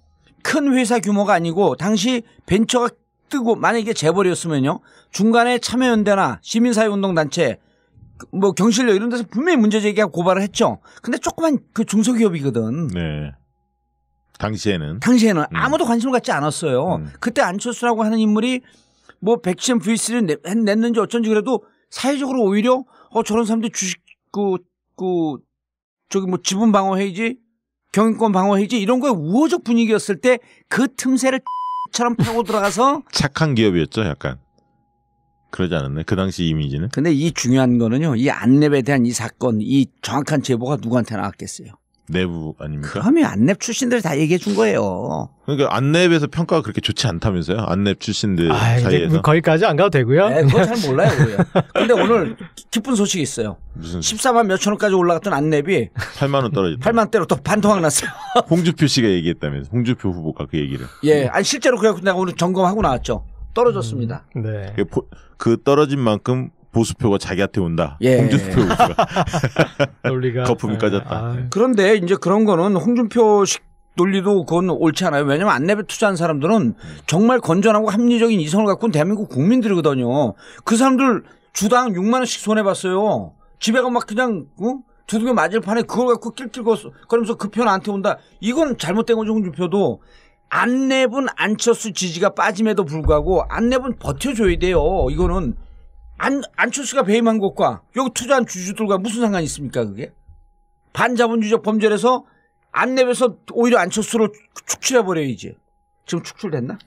[SPEAKER 1] 큰 회사 규모가 아니고 당시 벤처가 뜨고 만약에 이게 재벌이었으면요. 중간에 참여연대나 시민사회운동단체 뭐 경실련 이런 데서 분명히 문제제기하고 고발을 했죠. 근데 조그만 그 중소기업이거든.
[SPEAKER 2] 네. 당시에는
[SPEAKER 1] 아무도 관심을 갖지 않았어요. 그때 안철수라고 하는 인물이 뭐 백신 V3를 냈는지 어쩐지 그래도 사회적으로 오히려 저런 사람들 주식 저기 뭐 지분 방어 회의지 경영권 방어 회의지 이런 거에 우호적 분위기였을 때 그 틈새를 처럼 파고 들어가서
[SPEAKER 2] 착한 기업이었죠, 약간. 그러지 않았나요? 그 당시 이미지는?
[SPEAKER 1] 근데 이 중요한 거는요. 이 안랩에 대한 이 사건, 이 정확한 제보가 누구한테 나왔겠어요?
[SPEAKER 2] 내부 아닙니까?
[SPEAKER 1] 그러면 안랩 출신들이 다 얘기해 준 거예요.
[SPEAKER 2] 그러니까 안랩에서 평가가 그렇게 좋지 않다면서요? 안랩 출신들 사이에서.
[SPEAKER 3] 거기까지 안 가도 되고요.
[SPEAKER 1] 네, 그거 잘 몰라요. 근데 오늘 기쁜 소식이 있어요.
[SPEAKER 2] 무슨
[SPEAKER 1] 14만 몇천 원까지 올라갔던 안랩이
[SPEAKER 2] 8만 원 떨어졌다.
[SPEAKER 1] 8만 대로 또 반토막 났어요.
[SPEAKER 2] 홍주표 씨가 얘기했다면서. 홍주표 후보가 그 얘기를.
[SPEAKER 1] 예, 아니 실제로 그래갖고 내가 오늘 점검하고 나왔죠. 떨어졌습니다.
[SPEAKER 3] 네.
[SPEAKER 2] 그 떨어진 만큼 보수표가 자기한테 온다.
[SPEAKER 1] 예.
[SPEAKER 2] 홍준표 후보가.
[SPEAKER 3] 논리가
[SPEAKER 2] 거품이 까졌다.
[SPEAKER 1] 그런데 이제 그런 거는 홍준표식 논리도 그건 옳지 않아요. 왜냐면 안랩에 투자한 사람들은 정말 건전하고 합리적인 이성을 갖고 있는 대한민국 국민들이거든요. 그 사람들 주당 6만 원씩 손해봤어요. 집에 가 막 그냥 두둑에 맞을 판에 그걸 갖고 낄낄거리면서 그 표 나한테 온다. 이건 잘못된 거죠. 홍준표도. 안랩은 안철수 지지가 빠짐에도 불구하고 안랩은 버텨줘야 돼요. 이거는 안철수가 배임한 것과 여기 투자한 주주들과 무슨 상관이 있습니까? 그게 반자본주의적 범죄에서 안랩에서 오히려 안철수로 축출해버려야지. 지금 축출됐나?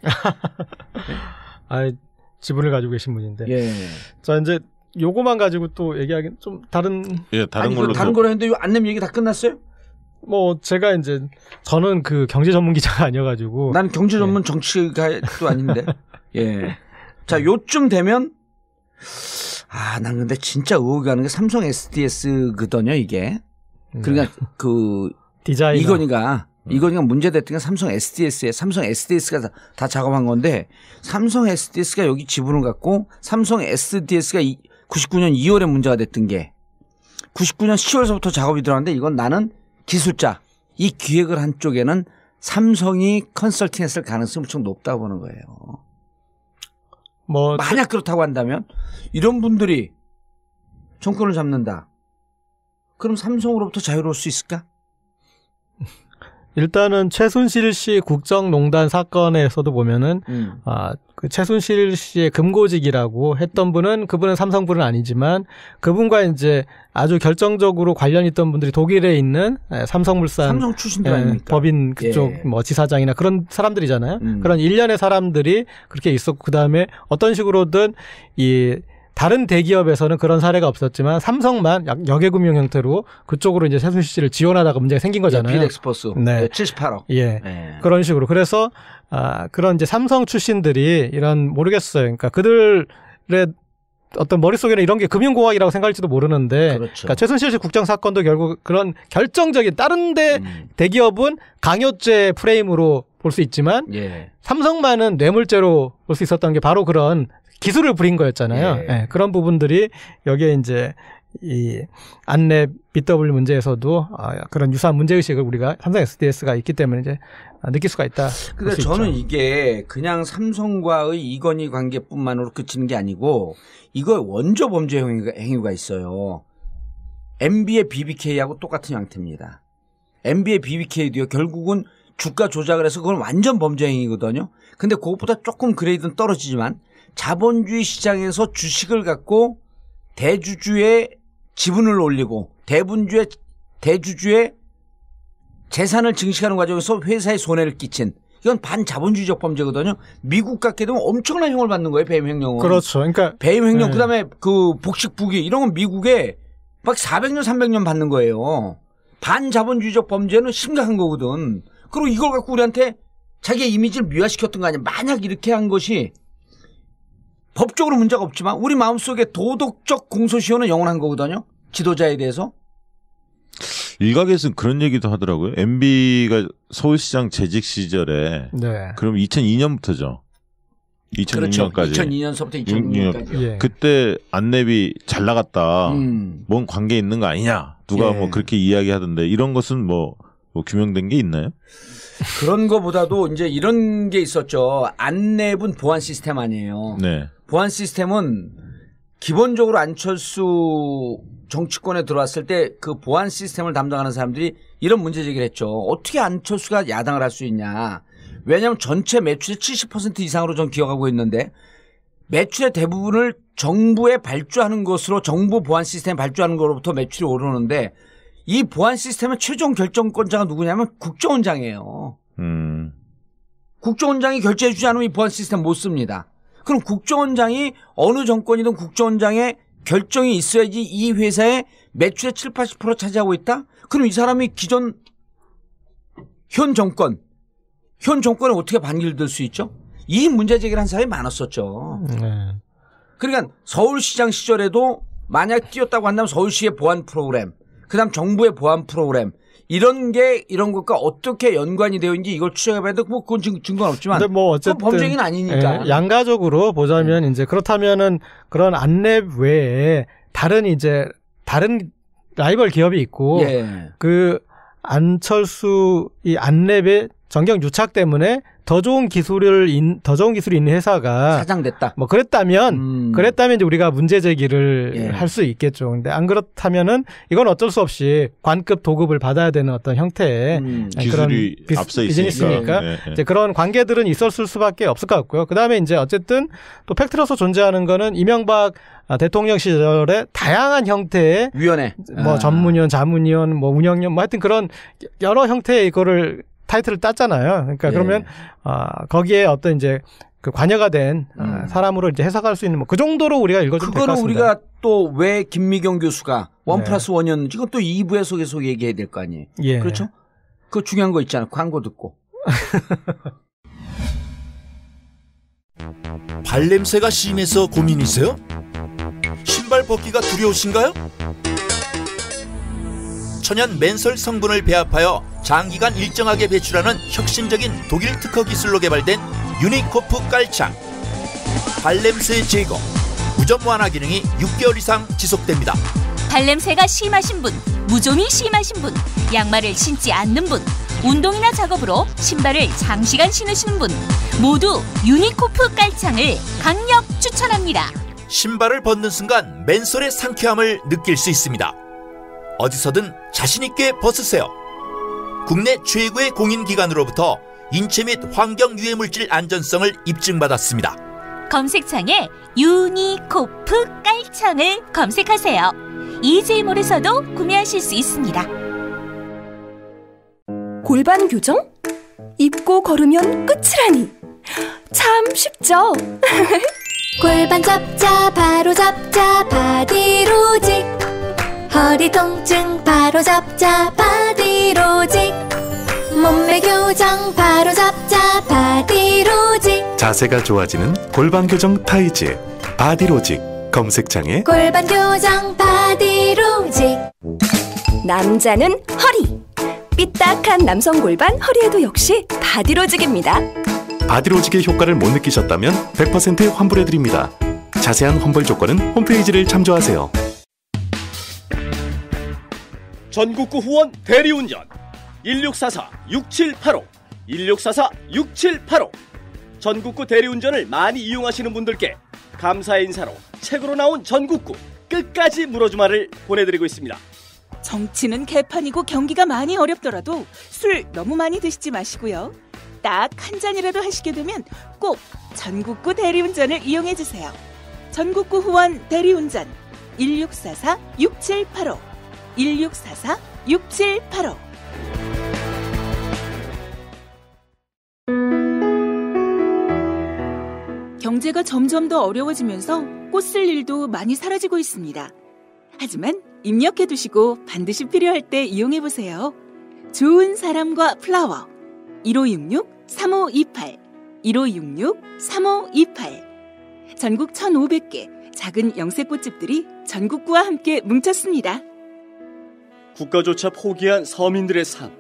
[SPEAKER 3] 아, 지분을 가지고 계신 분인데.
[SPEAKER 1] 예.
[SPEAKER 3] 자, 이제 요거만 가지고 또 얘기하기 좀 다른.
[SPEAKER 2] 예, 다른
[SPEAKER 1] 아니,
[SPEAKER 2] 걸로.
[SPEAKER 1] 다른 거로 했는데 안랩 얘기 다 끝났어요?
[SPEAKER 3] 뭐 제가 이제 저는 그 경제 전문 기자가 아니어가지고.
[SPEAKER 1] 난 경제 전문 정치가도 아닌데. 예. 자, 요쯤 되면 난 근데 진짜 의혹이 가는 게 삼성 SDS거든요, 이게. 그러니까 그
[SPEAKER 3] 디자인
[SPEAKER 1] 이건희가 문제됐던 게 삼성 SDS에 삼성 SDS가 다 작업한 건데 삼성 SDS가 여기 지분을 갖고 삼성 SDS가 99년 2월에 문제가 됐던 게 99년 10월서부터 작업이 들어갔는데 이건 나는 기술자 이 기획을 한 쪽에는 삼성이 컨설팅했을 가능성이 무척 높다고 보는 거예요.
[SPEAKER 3] 뭐
[SPEAKER 1] 만약 그렇다고 한다면 이런 분들이 정권을 잡는다. 그럼 삼성으로부터 자유로울 수 있을까?
[SPEAKER 3] 일단은 최순실 씨 국정농단 사건에서도 보면은 그 최순실 씨의 금고직이라고 했던 그분은 삼성분은 아니지만 그분과 이제 아주 결정적으로 관련 있던 분들이 독일에 있는 삼성물산
[SPEAKER 1] 삼성 출신들 아닙니까?
[SPEAKER 3] 법인 그쪽 뭐 지사장이나 그런 사람들이잖아요. 그런 일련의 사람들이 그렇게 있었고 그다음에 어떤 식으로든 이 다른 대기업에서는 그런 사례가 없었지만 삼성만 역외금융 형태로 그쪽으로 이제 최순실 씨를 지원하다가 문제가 생긴 거잖아요.
[SPEAKER 1] 빌엑스포스.
[SPEAKER 3] 네.
[SPEAKER 1] 78억.
[SPEAKER 3] 예. 그런 식으로. 그래서 그런 이제 삼성 출신들이 이런 모르겠어요. 그러니까 그들의 어떤 머릿속에는 이런 게 금융공학이라고 생각할지도 모르는데
[SPEAKER 1] 그렇죠.
[SPEAKER 3] 그러니까 최순실 씨 국정 사건도 결국 그런 결정적인 다른 데 대기업은 강요죄 프레임으로 볼 수 있지만 삼성만은 뇌물죄로 볼 수 있었던 게 바로 그런 기술을 부린 거였잖아요. 예, 그런 부분들이 여기에 이제 이 안랩 BW 문제에서도 그런 유사한 문제의식을 우리가 삼성 SDS가 있기 때문에 이제 느낄 수가 있다.
[SPEAKER 1] 근데 저는 이게 그냥 삼성과의 이건희 관계뿐만으로 그치는 게 아니고 이거 원조 범죄 행위가 있어요. MB의 BBK하고 똑같은 형태입니다. MB의 BBK도요. 결국은 주가 조작을 해서 그건 완전 범죄 행위거든요. 근데 그것보다 조금 그레이드는 떨어지지만 자본주의 시장에서 주식을 갖고 대주주의 지분을 올리고 대주주의 재산을 증식하는 과정에서 회사에 손해를 끼친 이건 반자본주의적 범죄거든요. 미국 같게 되면 엄청난 형을 받는 거예요. 배임 횡령은.
[SPEAKER 3] 그렇죠. 그러니까
[SPEAKER 1] 배임 횡령 그다음에 그 복식부기 이런 건 미국에 막 400년 300년 받는 거예요. 반자본주의적 범죄는 심각한 거거든. 그리고 이걸 갖고 우리한테 자기의 이미지를 미화시켰던 거 아니야. 만약 이렇게 한 것이 법적으로 문제가 없지만 우리 마음속에 도덕적 공소시효는 영원한 거거든요. 지도자에 대해서.
[SPEAKER 2] 일각에서는 그런 얘기도 하더라고요. MB가 서울시장 재직 시절에 그럼 2002년부터죠. 2006년까지.
[SPEAKER 1] 그렇죠. 2002년서부터 2006년까지.
[SPEAKER 2] 그때 안랩이 잘 나갔다. 뭔 관계 있는 거 아니냐. 누가 뭐 그렇게 이야기하던데 이런 것은 뭐 규명된 게 있나요?
[SPEAKER 1] 그런 거보다도 이제 이런 게 있었죠. 안랩은 보안 시스템 아니에요.
[SPEAKER 2] 네.
[SPEAKER 1] 보안 시스템은 기본적으로 안철수 정치권에 들어왔을 때 그 보안 시스템을 담당하는 사람들이 이런 문제 제기를 했죠. 어떻게 안철수가 야당을 할 수 있냐. 왜냐하면 전체 매출의 70% 이상으로 전 기억하고 있는데 매출의 대부분을 정부에 발주하는 것으로 정부 보안 시스템 발주하는 것으로부터 매출이 오르는데 이 보안 시스템의 최종 결정권자가 누구냐면 국정원장이에요. 국정원장이 결제해 주지 않으면 이 보안 시스템 못 씁니다. 그럼 국정원장이 어느 정권이든 국정원장의 결정이 있어야지 이 회사의 매출의 7, 80% 차지하고 있다? 그럼 이 사람이 기존 현 정권에 어떻게 반기를 수 있죠? 이 문제 제기를 한 사람이 많았었죠. 그러니까 서울시장 시절에도 만약 뛰었다고 한다면 서울시의 보안 프로그램, 그다음 정부의 보안 프로그램 이런 것과 어떻게 연관이 되어 있는지 이걸 추적해봐야 되고 뭐 그건 증거는 없지만
[SPEAKER 3] 근데 뭐 어쨌든
[SPEAKER 1] 범죄행위는 아니니까.
[SPEAKER 3] 양가적으로 보자면 이제 그렇다면은 그런 안랩 외에 다른 라이벌 기업이 있고 그 안철수 이 안랩의 정경 유착 때문에 더 좋은 기술이 있는 회사가
[SPEAKER 1] 사장됐다.
[SPEAKER 3] 뭐 그랬다면 이제 우리가 문제 제기를
[SPEAKER 1] 예.
[SPEAKER 3] 할 수 있겠죠. 근데 안 그렇다면은 이건 어쩔 수 없이 관급 도급을 받아야 되는 어떤 형태의
[SPEAKER 2] 기술이
[SPEAKER 3] 그런
[SPEAKER 2] 앞서
[SPEAKER 3] 비즈니스니까
[SPEAKER 2] 네.
[SPEAKER 3] 이제 그런 관계들은 있었을 수밖에 없을 것 같고요. 그다음에 이제 어쨌든 또 팩트로서 존재하는 거는 이명박 대통령 시절에 다양한 형태의
[SPEAKER 1] 위원회,
[SPEAKER 3] 뭐 전문위원, 자문위원, 뭐 운영위원, 뭐 하여튼 그런 여러 형태의 이거를 타이틀을 땄잖아요. 그러니까
[SPEAKER 1] 예.
[SPEAKER 3] 그러면 거기에 어떤 이제 그 관여가 된 사람으로 이제 해석할 수 있는 뭐 그 정도로 우리가 읽어주면 될 것
[SPEAKER 1] 그거는
[SPEAKER 3] 같습니다.
[SPEAKER 1] 우리가 또 왜 김미경 교수가 원
[SPEAKER 3] 네.
[SPEAKER 1] 플러스 원이었는지 이건 또 2부에서 계속 얘기해야 될 거 아니에요.
[SPEAKER 3] 예.
[SPEAKER 1] 그렇죠? 그거 중요한 거 있잖아요. 광고 듣고.
[SPEAKER 8] 발냄새가 심해서 고민이세요? 신발 벗기가 두려우신가요? 천연 맨솔 성분을 배합하여 장기간 일정하게 배출하는 혁신적인 독일 특허 기술로 개발된 유니코프 깔창. 발냄새 제거, 무좀 완화 기능이 6개월 이상 지속됩니다.
[SPEAKER 5] 발냄새가 심하신 분, 무좀이 심하신 분, 양말을 신지 않는 분, 운동이나 작업으로 신발을 장시간 신으시는 분 모두 유니코프 깔창을 강력 추천합니다.
[SPEAKER 8] 신발을 벗는 순간 맨솔의 상쾌함을 느낄 수 있습니다. 어디서든 자신있게 벗으세요. 국내 최고의 공인기관으로부터 인체 및 환경 유해 물질 안전성을 입증받았습니다.
[SPEAKER 5] 검색창에 유니코프 깔창을 검색하세요. EJ몰에서도 구매하실 수 있습니다.
[SPEAKER 9] 골반 교정? 입고 걸으면 끝이라니. 참 쉽죠? 골반 잡자 바로 잡자 바디로직. 허리 통증 바로 잡자 바디로직. 몸매 교정 바로 잡자 바디로직.
[SPEAKER 10] 자세가 좋아지는 골반 교정 타이즈 바디로직. 검색창에
[SPEAKER 9] 골반 교정 바디로직. 남자는 허리. 삐딱한 남성 골반 허리에도 역시 바디로직입니다.
[SPEAKER 10] 바디로직의 효과를 못 느끼셨다면 100% 환불해드립니다. 자세한 환불 조건은 홈페이지를 참조하세요.
[SPEAKER 4] 전국구 후원 대리운전 1644-6785 1644-6785 전국구 대리운전을 많이 이용하시는 분들께 감사의 인사로 책으로 나온 전국구 끝까지 물어주마를 보내드리고 있습니다.
[SPEAKER 7] 정치는 개판이고 경기가 많이 어렵더라도 술 너무 많이 드시지 마시고요. 딱 한 잔이라도 하시게 되면 꼭 전국구 대리운전을 이용해주세요. 전국구 후원 대리운전 1644-6785 1644-6785 경제가 점점 더 어려워지면서 꽃 쓸 일도 많이 사라지고 있습니다. 하지만 입력해두시고 반드시 필요할 때 이용해보세요. 좋은 사람과 플라워 1566-3528 1566-3528 전국 1,500개 작은 영세꽃집들이 전국구와 함께 뭉쳤습니다.
[SPEAKER 4] 국가조차 포기한 서민들의 삶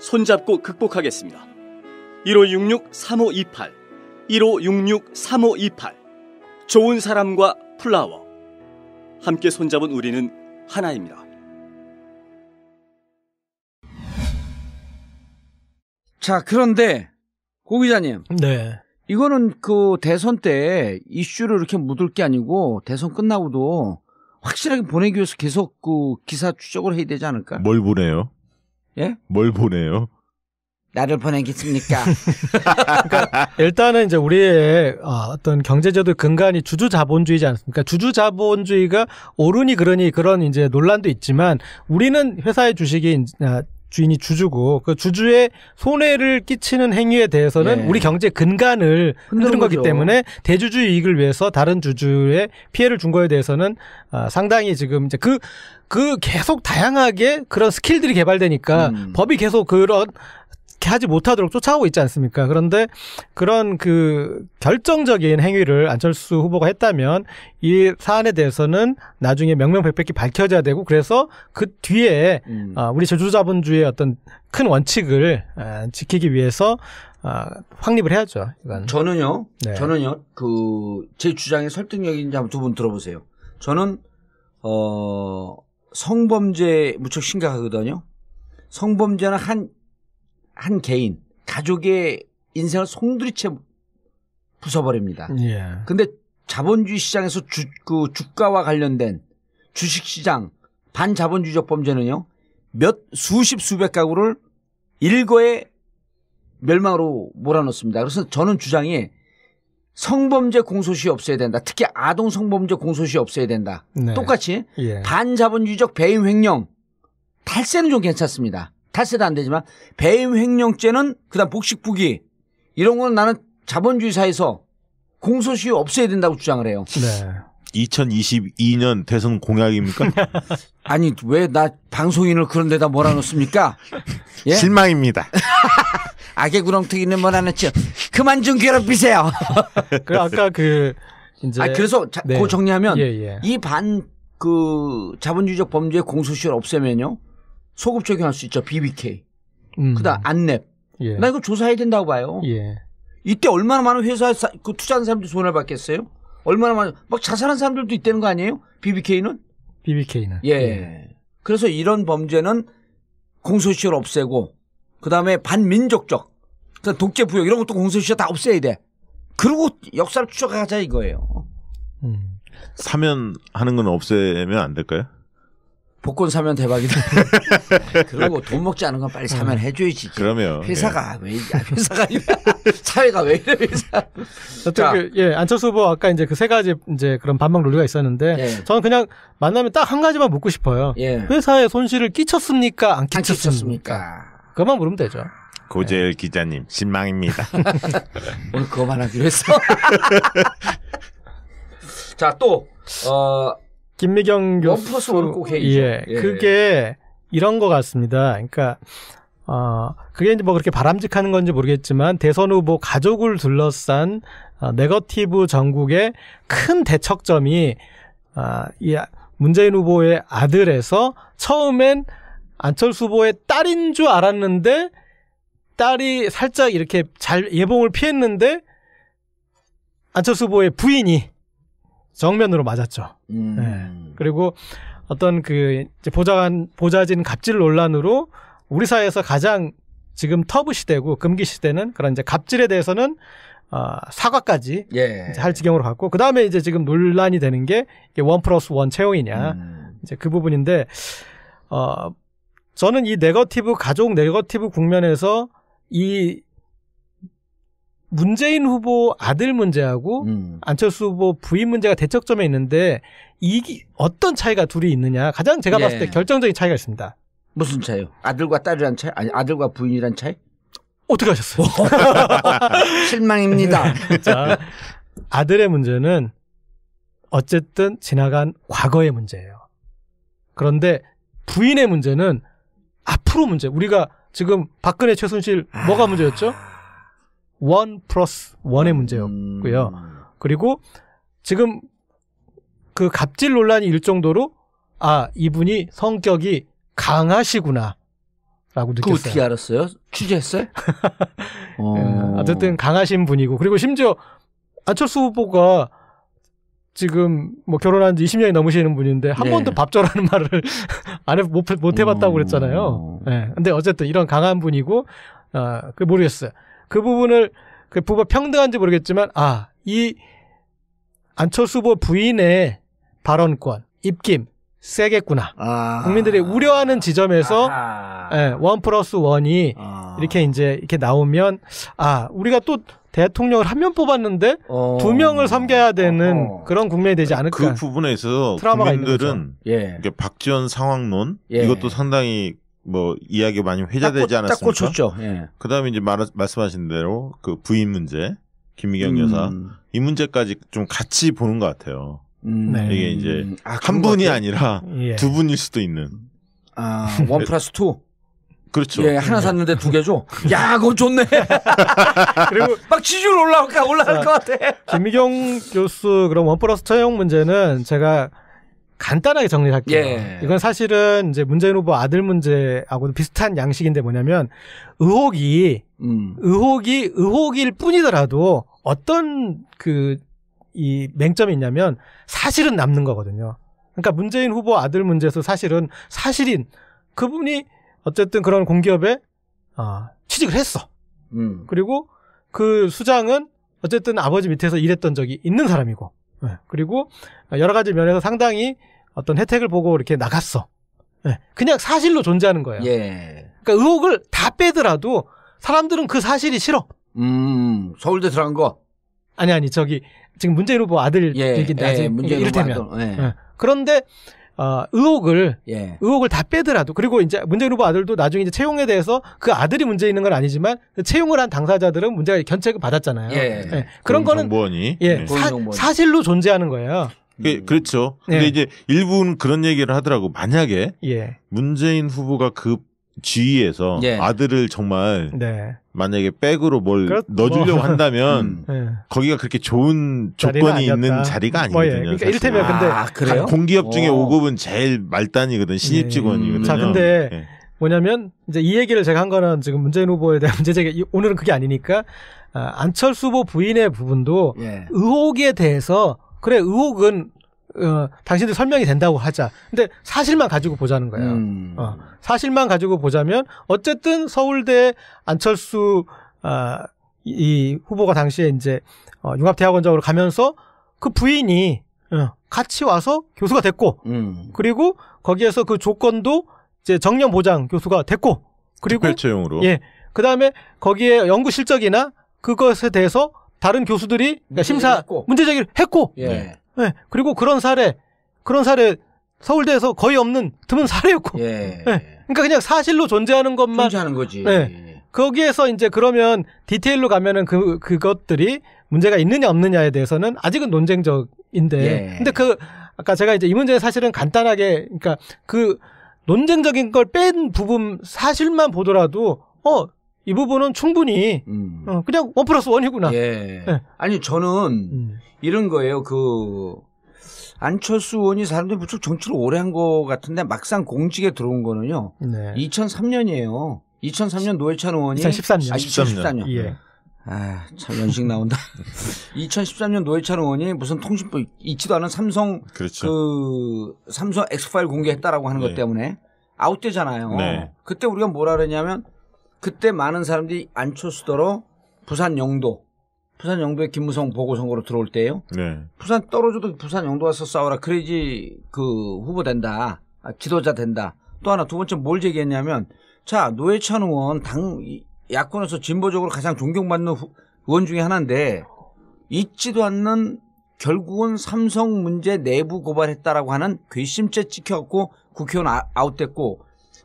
[SPEAKER 4] 손잡고 극복하겠습니다. 1566-3528 1566-3528 좋은 사람과 플라워 함께 손잡은 우리는 하나입니다.
[SPEAKER 1] 자, 그런데 고 기자님,
[SPEAKER 3] 네.
[SPEAKER 1] 이거는 그 대선 때 이슈를 이렇게 묻을 게 아니고 대선 끝나고도 확실하게 보내기 위해서 계속 그 기사 추적을 해야 되지 않을까?
[SPEAKER 2] 뭘 보내요?
[SPEAKER 1] 예?
[SPEAKER 2] 뭘 보내요?
[SPEAKER 1] 나를 보내겠습니까?
[SPEAKER 3] 그러니까 일단은 이제 우리의 어떤 경제제도 근간이 주주자본주의지 않습니까? 주주자본주의가 옳으니 그러니 그런 이제 논란도 있지만 우리는 회사의 주식이 주인이 주주고 그 주주의 손해를 끼치는 행위에 대해서는
[SPEAKER 1] 예.
[SPEAKER 3] 우리 경제 근간을 흔드는 거기
[SPEAKER 1] 거죠.
[SPEAKER 3] 때문에 대주주 이익을 위해서 다른 주주의 피해를 준 거에 대해서는 상당히 지금 이제 그 계속 다양하게 그런 스킬들이 개발되니까 법이 계속 그렇게 하지 못하도록 쫓아오고 있지 않습니까? 그런데 그런 그 결정적인 행위를 안철수 후보가 했다면 이 사안에 대해서는 나중에 명명백백히 밝혀져야 되고 그래서 그 뒤에 우리 주주자본주의의 어떤 큰 원칙을 지키기 위해서 확립을 해야죠. 이건.
[SPEAKER 1] 저는요,
[SPEAKER 3] 네.
[SPEAKER 1] 제 주장의 설득력인지 한번 두 분 들어보세요. 저는, 성범죄 무척 심각하거든요. 성범죄는 한 개인, 가족의 인생을 송두리째 부숴버립니다.
[SPEAKER 3] 예.
[SPEAKER 1] 근데 자본주의 시장에서 주가와 관련된 주식시장 반자본주의적 범죄는요. 수십 수백 가구를 일거에 멸망으로 몰아넣습니다. 그래서 저는 주장이 성범죄 공소시효 없애야 된다. 특히 아동 성범죄 공소시효 없애야 된다.
[SPEAKER 3] 네.
[SPEAKER 1] 똑같이
[SPEAKER 3] 예.
[SPEAKER 1] 반자본주의적 배임 횡령 탈세는 좀 괜찮습니다. 탈세도 안 되지만 배임 횡령죄는 그다음 복식부기 이런 거는 나는 자본주의 사회에서 공소시효 없애야 된다고 주장을 해요.
[SPEAKER 3] 네.
[SPEAKER 2] 2022년 대선 공약입니까?
[SPEAKER 1] 아니 왜 나 방송인을 그런 데다 몰아넣습니까? 예?
[SPEAKER 2] 실망입니다.
[SPEAKER 1] 악의 구렁텅이는 몰아넣죠. 그만 좀 괴롭히세요.
[SPEAKER 3] 그 아까 그 이제
[SPEAKER 1] 그래서
[SPEAKER 3] 네.
[SPEAKER 1] 그거 정리하면
[SPEAKER 3] 예.
[SPEAKER 1] 이 자본주의적 범죄의 공소시효를 없애면요 소급 적용할 수 있죠. BBK. 그다음 안랩.
[SPEAKER 3] 예.
[SPEAKER 1] 나 이거 조사해야 된다고 봐요.
[SPEAKER 3] 예.
[SPEAKER 1] 이때 얼마나 많은 회사에 투자한 사람들이 손해를 받겠어요? 얼마나 많은 막 자살한 사람들도 있다는 거 아니에요? BBK는? 예. 그래서 이런 범죄는 공소시효를 없애고 그다음에 반민족적 독재 부역 이런 것도 공소시효 다 없애야 돼. 그리고 역사를 추적하자 이거예요.
[SPEAKER 2] 사면하는 건 없애면 안 될까요?
[SPEAKER 1] 복권 사면 대박이다. 그리고 돈 먹지 않은 건 빨리 사면해줘야지.
[SPEAKER 2] 그러면
[SPEAKER 1] 회사가 왜 회사가 사회가 왜 이래 회사.
[SPEAKER 3] 안철수 후보 아까 이제 그 세 가지 이제 그런 반박 논리가 있었는데
[SPEAKER 1] 예.
[SPEAKER 3] 저는 그냥 만나면 딱 한 가지만 묻고 싶어요.
[SPEAKER 1] 예.
[SPEAKER 3] 회사에 손실을 끼쳤습니까? 안 끼쳤습니까? 그것만 물으면 되죠.
[SPEAKER 2] 고재일 기자님 실망입니다.
[SPEAKER 1] 오늘 그거만 하기로 했어. 자, 또
[SPEAKER 3] 김미경 교수.
[SPEAKER 1] 원플러스 원은 꼭 해야죠.
[SPEAKER 3] 예. 그게 이런 것 같습니다. 그러니까, 그게 이제 뭐 그렇게 바람직한 건지 모르겠지만 대선 후보 가족을 둘러싼 네거티브 전국의 큰 대척점이, 이 문재인 후보의 아들에서 처음엔 안철수 후보의 딸인 줄 알았는데 딸이 살짝 이렇게 잘 예봉을 피했는데 안철수 후보의 부인이 정면으로 맞았죠. 네. 그리고 어떤 그 이제 보좌진 갑질 논란으로 우리 사회에서 가장 지금 터부 시대고 금기 시대는 그런 이제 갑질에 대해서는 사과까지
[SPEAKER 1] 예.
[SPEAKER 3] 할 지경으로 갔고 그 다음에 이제 지금 논란이 되는 게 1+1 채용이냐 이제 그 부분인데 저는 이 가족 네거티브 국면에서 이 문재인 후보 아들 문제하고 안철수 후보 부인 문제가 대척점에 있는데 이게 어떤 차이가 둘이 있느냐 가장 제가 봤을 때 결정적인 차이가 있습니다.
[SPEAKER 1] 무슨 차이요? 아들과 딸이란 차이? 아니 아들과 부인이란 차이?
[SPEAKER 3] 어떻게 하셨어요?
[SPEAKER 1] 실망입니다.
[SPEAKER 3] 자, 아들의 문제는 어쨌든 지나간 과거의 문제예요. 그런데 부인의 문제는 앞으로 문제. 우리가 지금 박근혜 최순실 뭐가 문제였죠? 1+1의 문제였고요. 그리고 지금 그 갑질 논란이 일 정도로 이분이 성격이 강하시구나 라고 느꼈어요.
[SPEAKER 1] 그거 어떻게 알았어요? 취재했어요?
[SPEAKER 3] 어쨌든 강하신 분이고 그리고 심지어 안철수 후보가 지금 뭐 결혼한 지 20년이 넘으시는 분인데 한 번도 밥줘라는 말을 못 해봤다고 그랬잖아요. 네. 근데 어쨌든 이런 강한 분이고 그 모르겠어요. 그 부분을 그 부부 평등한지 모르겠지만 이 안철수 후보 부인의 발언권 입김 세겠구나. 국민들이 우려하는 지점에서 1+1이 이렇게 이제 이렇게 나오면 이리가 또 대통령을 한 명 뽑았는데 2명을 섬겨야 되는 그런 국면이 되지 않을까.
[SPEAKER 2] 그 부분에 있어서 국민들은 박지원 상황론 이것도 상당히 뭐 이야기 많이 회자되지 않았습니까?
[SPEAKER 1] 딱 꽂혔죠.
[SPEAKER 2] 그다음에 이제 말씀하신 대로 그 부인 문제, 김미경 여사 이 문제까지 좀 같이 보는 것 같아요. 이게 이제 한 분이 아니라 두 분일 수도 있는.
[SPEAKER 1] 1+2.
[SPEAKER 2] 그렇죠.
[SPEAKER 1] 예, 하나 샀는데 2개 줘. 야, 그거 좋네. 그리고 막 지지율 올라갈 것 같아.
[SPEAKER 3] 김미경 교수 그럼 1+ 채용 문제는 제가 간단하게 정리할게요. 이건 사실은 이제 문재인 후보 아들 문제하고도 비슷한 양식인데 뭐냐면 의혹일 뿐이더라도 어떤 이 맹점이 있냐면 사실은 남는 거거든요. 그러니까 문재인 후보 아들 문제에서 사실인 그분이 어쨌든 그런 공기업에 취직을 했어. 그리고 그 수장은 어쨌든 아버지 밑에서 일했던 적이 있는 사람이고, 그리고 여러 가지 면에서 상당히 어떤 혜택을 보고 이렇게 나갔어. 그냥 사실로 존재하는 거예요.
[SPEAKER 1] 예.
[SPEAKER 3] 그러니까 의혹을 다 빼더라도 사람들은 그 사실이 싫어.
[SPEAKER 1] 서울대 들어간 거.
[SPEAKER 3] 아니 저기 지금 문재인 후보 아들 얘기인데
[SPEAKER 1] 문재인
[SPEAKER 3] 이를테면.
[SPEAKER 1] 후보 아들.
[SPEAKER 3] 그런데 의혹을 다 빼더라도, 그리고 이제 문재인 후보 아들도 나중에 이제 채용에 대해서 그 아들이 문제 있는 건 아니지만 그 채용을 한 당사자들은 문제가 견책을 받았잖아요. 그런 거는
[SPEAKER 2] 정보원이
[SPEAKER 3] 사실로 존재하는 거예요.
[SPEAKER 2] 그렇죠. 근데 이제 일부는 그런 얘기를 하더라고. 만약에 문재인 후보가 그 지위에서 아들을 정말 만약에 백으로 뭘 넣어주려고 한다면 거기가 그렇게 좋은 조건이 있는 자리가 아니거든요.
[SPEAKER 3] 그러니까 이를테면 근데
[SPEAKER 2] 공기업 중에 5급은 제일 말단이거든. 신입 직원이거든요.
[SPEAKER 3] 자, 근데 뭐냐면 이제 이 얘기를 제가 한 거는 지금 문재인 후보에 대한 문제 제기, 오늘은 그게 아니니까 안철수 후보 부인의 부분도 의혹에 대해서 그래 의혹은 당신들 설명이 된다고 하자. 근데 사실만 가지고 보자는 거예요. 사실만 가지고 보자면 어쨌든 서울대 안철수 이 후보가 당시에 이제 융합대학원장으로 가면서 그 부인이 같이 와서 교수가 됐고, 그리고 거기에서 그 조건도 이제 정년 보장 교수가 됐고, 그리고
[SPEAKER 2] 특별 채용으로
[SPEAKER 3] 그 다음에 거기에 연구 실적이나 그것에 대해서 다른 교수들이 심사 문제 제기를 했고. 그리고 그런 사례 서울대에서 거의 없는 드문 사례였고. 그러니까 그냥 사실로 존재하는 것만
[SPEAKER 1] 존재하는 거지.
[SPEAKER 3] 거기에서 이제 그러면 디테일로 가면은 그것들이 문제가 있느냐 없느냐에 대해서는 아직은 논쟁적인데. 근데 아까 제가 이제 이 문제는 사실은 간단하게, 그러니까 그 논쟁적인 걸 뺀 부분 사실만 보더라도 이 부분은 충분히 그냥 1+1이구나.
[SPEAKER 1] 아니 저는 이런 거예요. 안철수 의원이 사람들이 무척 정치를 오래 한 것 같은데 막상 공직에 들어온 거는요. 2003년이에요. 2003년 노회찬 의원이
[SPEAKER 3] 2013년.
[SPEAKER 1] 2013년. 참 연식 나온다. 2013년 노회찬 의원이 무슨 통신부 있지도 않은 삼성 삼성 X파일 공개했다라고 하는 것 때문에 아웃되잖아요. 그때 우리가 뭐라 그랬냐면 그때 많은 사람들이 안철수더러 부산 영도에 김무성 보궐선거로 들어올 때예요. 부산 떨어져도 부산 영도 와서 싸워라. 그래야지 그 후보 된다. 지도자 된다. 또 하나 두 번째 뭘 제기했냐면 자 노회찬 의원 야권에서 진보적으로 가장 존경받는 의원 중에 하나인데 있지도 않는 결국은 삼성 문제 내부 고발했다라고 하는 괘씸죄 찍혀갖고 국회의원 아웃됐고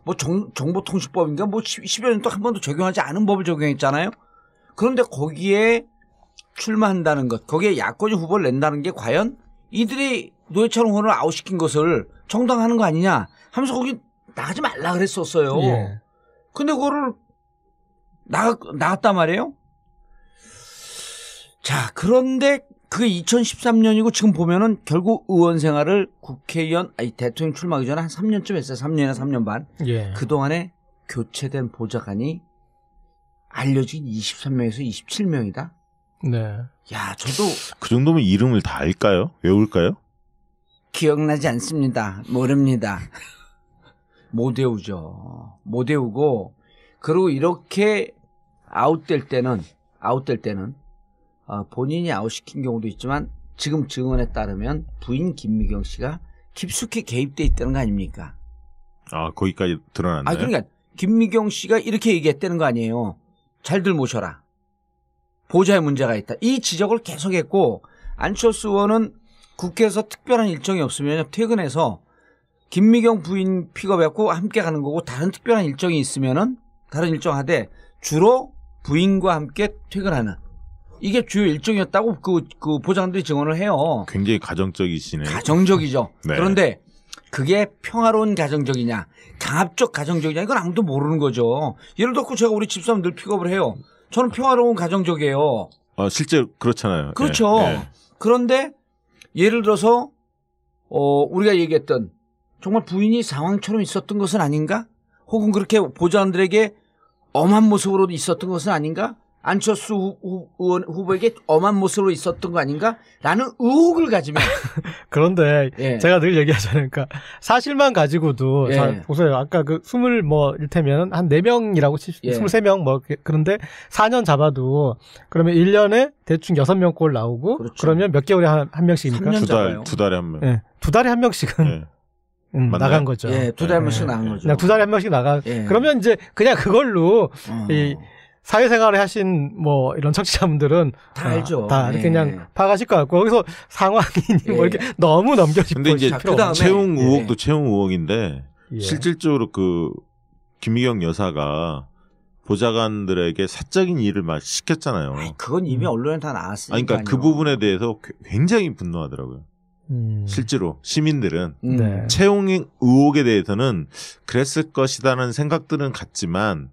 [SPEAKER 1] 뭐 정보통신법인가 뭐 10여 년 동안 한 번도 적용하지 않은 법을 적용했잖아요. 그런데 거기에 출마한다는 것, 거기에 야권이 후보를 낸다는 게 과연 이들이 노회찬 의원을 아웃시킨 것을 정당화하는 거 아니냐 하면서 거기 나가지 말라 그랬었어요. 근데 그거를 나갔단 말이에요. 자, 그런데 그게 2013년이고 지금 보면은 결국 의원 생활을 대통령 출마하기 전에 한 3년쯤 했어요. 3년이나 3년 반. 그동안에 교체된 보좌관이 알려진 23명에서 27명이다. 야, 저도
[SPEAKER 2] 그 정도면 이름을 다 알까요? 외울까요?
[SPEAKER 1] 기억나지 않습니다. 모릅니다. 못 외우죠. 못 외우고 그리고 이렇게 아웃될 때는 본인이 아웃시킨 경우도 있지만 지금 증언에 따르면 부인 김미경 씨가 깊숙이 개입돼 있다는 거 아닙니까?
[SPEAKER 2] 거기까지 드러났나요?
[SPEAKER 1] 그러니까 김미경 씨가 이렇게 얘기했다는 거 아니에요. 잘들 모셔라. 보좌에 문제가 있다. 이 지적을 계속했고 안철수 의원은 국회에서 특별한 일정이 없으면 퇴근해서 김미경 부인 픽업했고 함께 가는 거고 다른 특별한 일정이 있으면은 다른 일정 하되 주로 부인과 함께 퇴근하는 이게 주요 일정이었다고 그 보좌관들이 증언을 해요.
[SPEAKER 2] 굉장히 가정적이시네요.
[SPEAKER 1] 가정적이죠. 그런데 그게 평화로운 가정적이냐 강압적 가정적이냐 이건 아무도 모르는 거죠. 예를 들어 제가 우리 집사람 늘 픽업을 해요. 저는 평화로운 가정적이에요.
[SPEAKER 2] 실제 그렇잖아요.
[SPEAKER 1] 그렇죠. 그런데 예를 들어서 우리가 얘기했던 정말 부인이 상황처럼 있었던 것은 아닌가? 혹은 그렇게 보좌관들에게 엄한 모습으로 있었던 것은 아닌가? 안철수 후보에게 엄한 모습으로 있었던 거 아닌가라는 의혹을 가지면
[SPEAKER 3] 그런데
[SPEAKER 1] 예.
[SPEAKER 3] 제가 늘 얘기하잖아요. 그러니까 사실만 가지고도
[SPEAKER 1] 예.
[SPEAKER 3] 자 보세요. 아까 그 20 뭐 일테면 한 4명이라고
[SPEAKER 1] 예.
[SPEAKER 3] 23명 뭐 그런데 4년 잡아도 그러면 1년에 대충 6명꼴 나오고
[SPEAKER 1] 그렇죠.
[SPEAKER 3] 그러면 몇 개월에 한 명씩입니까?
[SPEAKER 1] 3년 잡아요.
[SPEAKER 2] 두 달에 한 명.
[SPEAKER 3] 예. 두 달에 한 명씩은
[SPEAKER 2] 예.
[SPEAKER 3] 나간 거죠.
[SPEAKER 1] 예, 두 달에 한 번씩 나간 거죠.
[SPEAKER 3] 그냥 두 달에 한 명씩 나가.
[SPEAKER 1] 예.
[SPEAKER 3] 그러면 이제 그냥 그걸로 이 사회생활을 하신 뭐 이런 청취자분들은
[SPEAKER 1] 다 알죠.
[SPEAKER 3] 다 이렇게
[SPEAKER 1] 예.
[SPEAKER 3] 그냥 파가실 것 같고 거기서 상황이니 뭐 이렇게 너무 넘겨짚고
[SPEAKER 2] 근데 이제
[SPEAKER 1] 그다음에
[SPEAKER 2] 채용
[SPEAKER 1] 예.
[SPEAKER 2] 의혹도 채용 의혹인데
[SPEAKER 3] 예.
[SPEAKER 2] 실질적으로 그 김미경 여사가 보좌관들에게 사적인 일을 막 시켰잖아요.
[SPEAKER 1] 그건 이미 언론에 다 나왔으니까.
[SPEAKER 2] 아니, 그러니까 그 부분에 대해서 굉장히 분노하더라고요. 실제로 시민들은
[SPEAKER 3] 네.
[SPEAKER 2] 채용 의혹에 대해서는 그랬을 것이라는 생각들은 같지만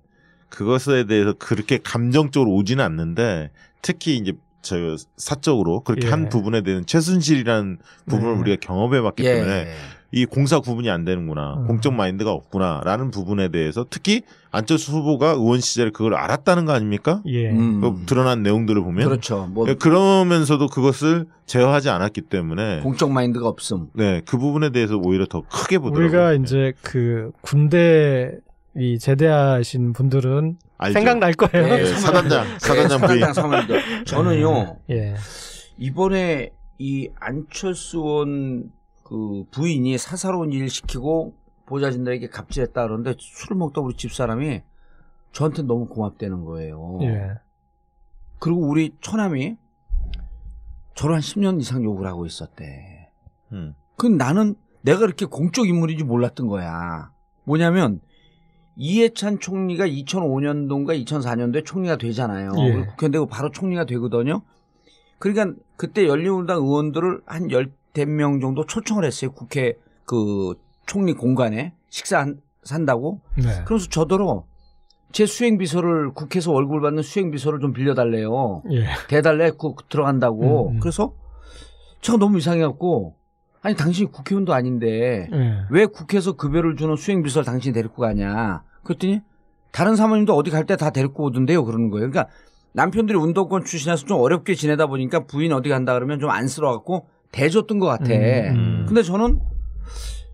[SPEAKER 2] 그것에 대해서 그렇게 감정적으로 오지는 않는데 특히 이제 저 사적으로 그렇게
[SPEAKER 3] 예.
[SPEAKER 2] 한 부분에 대한 최순실이라는 부분을
[SPEAKER 3] 네.
[SPEAKER 2] 우리가 경험해봤기
[SPEAKER 1] 예.
[SPEAKER 2] 때문에 이 공사 구분이 안 되는구나, 공적 마인드가 없구나라는 부분에 대해서 특히 안철수 후보가 의원 시절에 그걸 알았다는 거 아닙니까?
[SPEAKER 3] 예.
[SPEAKER 2] 그 드러난 내용들을 보면
[SPEAKER 1] 그렇죠. 뭐
[SPEAKER 2] 그러면서도 그것을 제어하지 않았기 때문에
[SPEAKER 1] 공적 마인드가 없음.
[SPEAKER 2] 네, 그 부분에 대해서 오히려 더 크게 보더라고요.
[SPEAKER 3] 우리가 이제 그 군대 이 제대하신 분들은
[SPEAKER 2] 알죠.
[SPEAKER 3] 생각날 거예요.
[SPEAKER 1] 예,
[SPEAKER 2] 사단장 부인.
[SPEAKER 1] 사단장. 저는요.
[SPEAKER 3] 예.
[SPEAKER 1] 이번에 이 안철수 의원 그 부인이 사사로운 일을 시키고 보좌진들에게 갑질했다 그러는데 술을 먹다 우리 집사람이 저한테 너무 고맙다는 거예요.
[SPEAKER 3] 예.
[SPEAKER 1] 그리고 우리 처남이 저를 한 10년 이상 욕을 하고 있었대. 그 나는 내가 그렇게 공적 인물인지 몰랐던 거야. 뭐냐면 이해찬 총리가 2005년도인가 2004년도에 총리가 되잖아요.
[SPEAKER 3] 예.
[SPEAKER 1] 국회의원 되고 바로 총리가 되거든요. 그러니까 그때 열린우리당 의원들을 한 10명 정도 초청을 했어요. 국회 그 총리 공간에 산다고.
[SPEAKER 3] 네.
[SPEAKER 1] 그래서 저더러 제 수행비서를 국회에서 월급을 받는 수행비서를 좀 빌려달래요.
[SPEAKER 3] 예.
[SPEAKER 1] 대달래 들어간다고. 그래서 제가 너무 이상해갖고 아니 당신이 국회의원도 아닌데
[SPEAKER 3] 예.
[SPEAKER 1] 왜 국회에서 급여를 주는 수행비서를 당신이 데리고 가냐. 그랬더니 다른 사모님도 어디 갈 때 다 데리고 오던데요. 그러는 거예요. 그러니까 남편들이 운동권 출신이라서 좀 어렵게 지내다 보니까 부인 어디 간다 그러면 좀 안쓰러워갖고 대줬던 것 같아. 근데 저는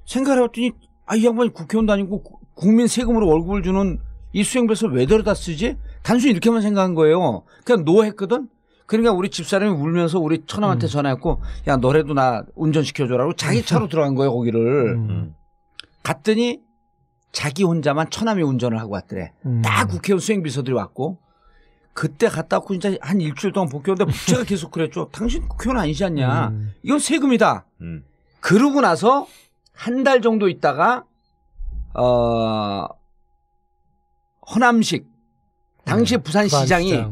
[SPEAKER 1] 생각을 해봤더니 이 양반이 국회의원도 아니고 국민 세금으로 월급을 주는 이 수행비서를 왜 데려다 쓰지? 단순히 이렇게만 생각한 거예요. 그냥 노했거든. 그러니까 우리 집사람이 울면서 우리 처남한테 전화했고 야 너라도 나 운전시켜줘라고 자기 차로 들어간 거예요 거기를. 갔더니 자기 혼자만 처남이 운전을 하고 왔더래. 다 국회의원 수행비서들이 왔고 그때 갔다 왔고 진짜 한 일주일 동안 복귀했는데 제가 계속 그랬죠. 당신 국회의원 아니지 않냐. 이건 세금이다. 그러고 나서 한 달 정도 있다가 허남식 당시 부산시장이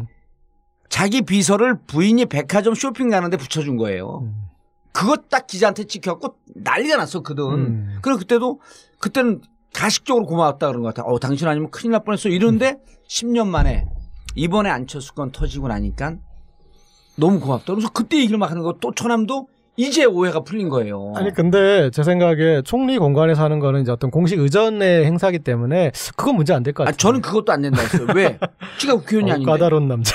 [SPEAKER 1] 자기 비서를 부인이 백화점 쇼핑 가는데 붙여준 거예요. 그거 딱 기자한테 찍혀갖고 난리가 났었거든. 그리고 그때는 가식적으로 고마웠다 그런 것 같아. 당신 아니면 큰일 날 뻔했어. 이러는데 10년 만에 이번에 안철수 건 터지고 나니까 너무 고맙다. 그래서 그때 얘기를 막 하는 거 또 처남도 이제 오해가 풀린 거예요.
[SPEAKER 3] 아니 근데 제 생각에 총리 공간에서 하는 거는 이제 어떤 공식 의전의 행사기 때문에 그건 문제 안 될 것 같아요.
[SPEAKER 1] 저는 그것도 안 된다 했어요. 왜? 지가 국회의원이 아닌데.
[SPEAKER 3] 까다로운 남자.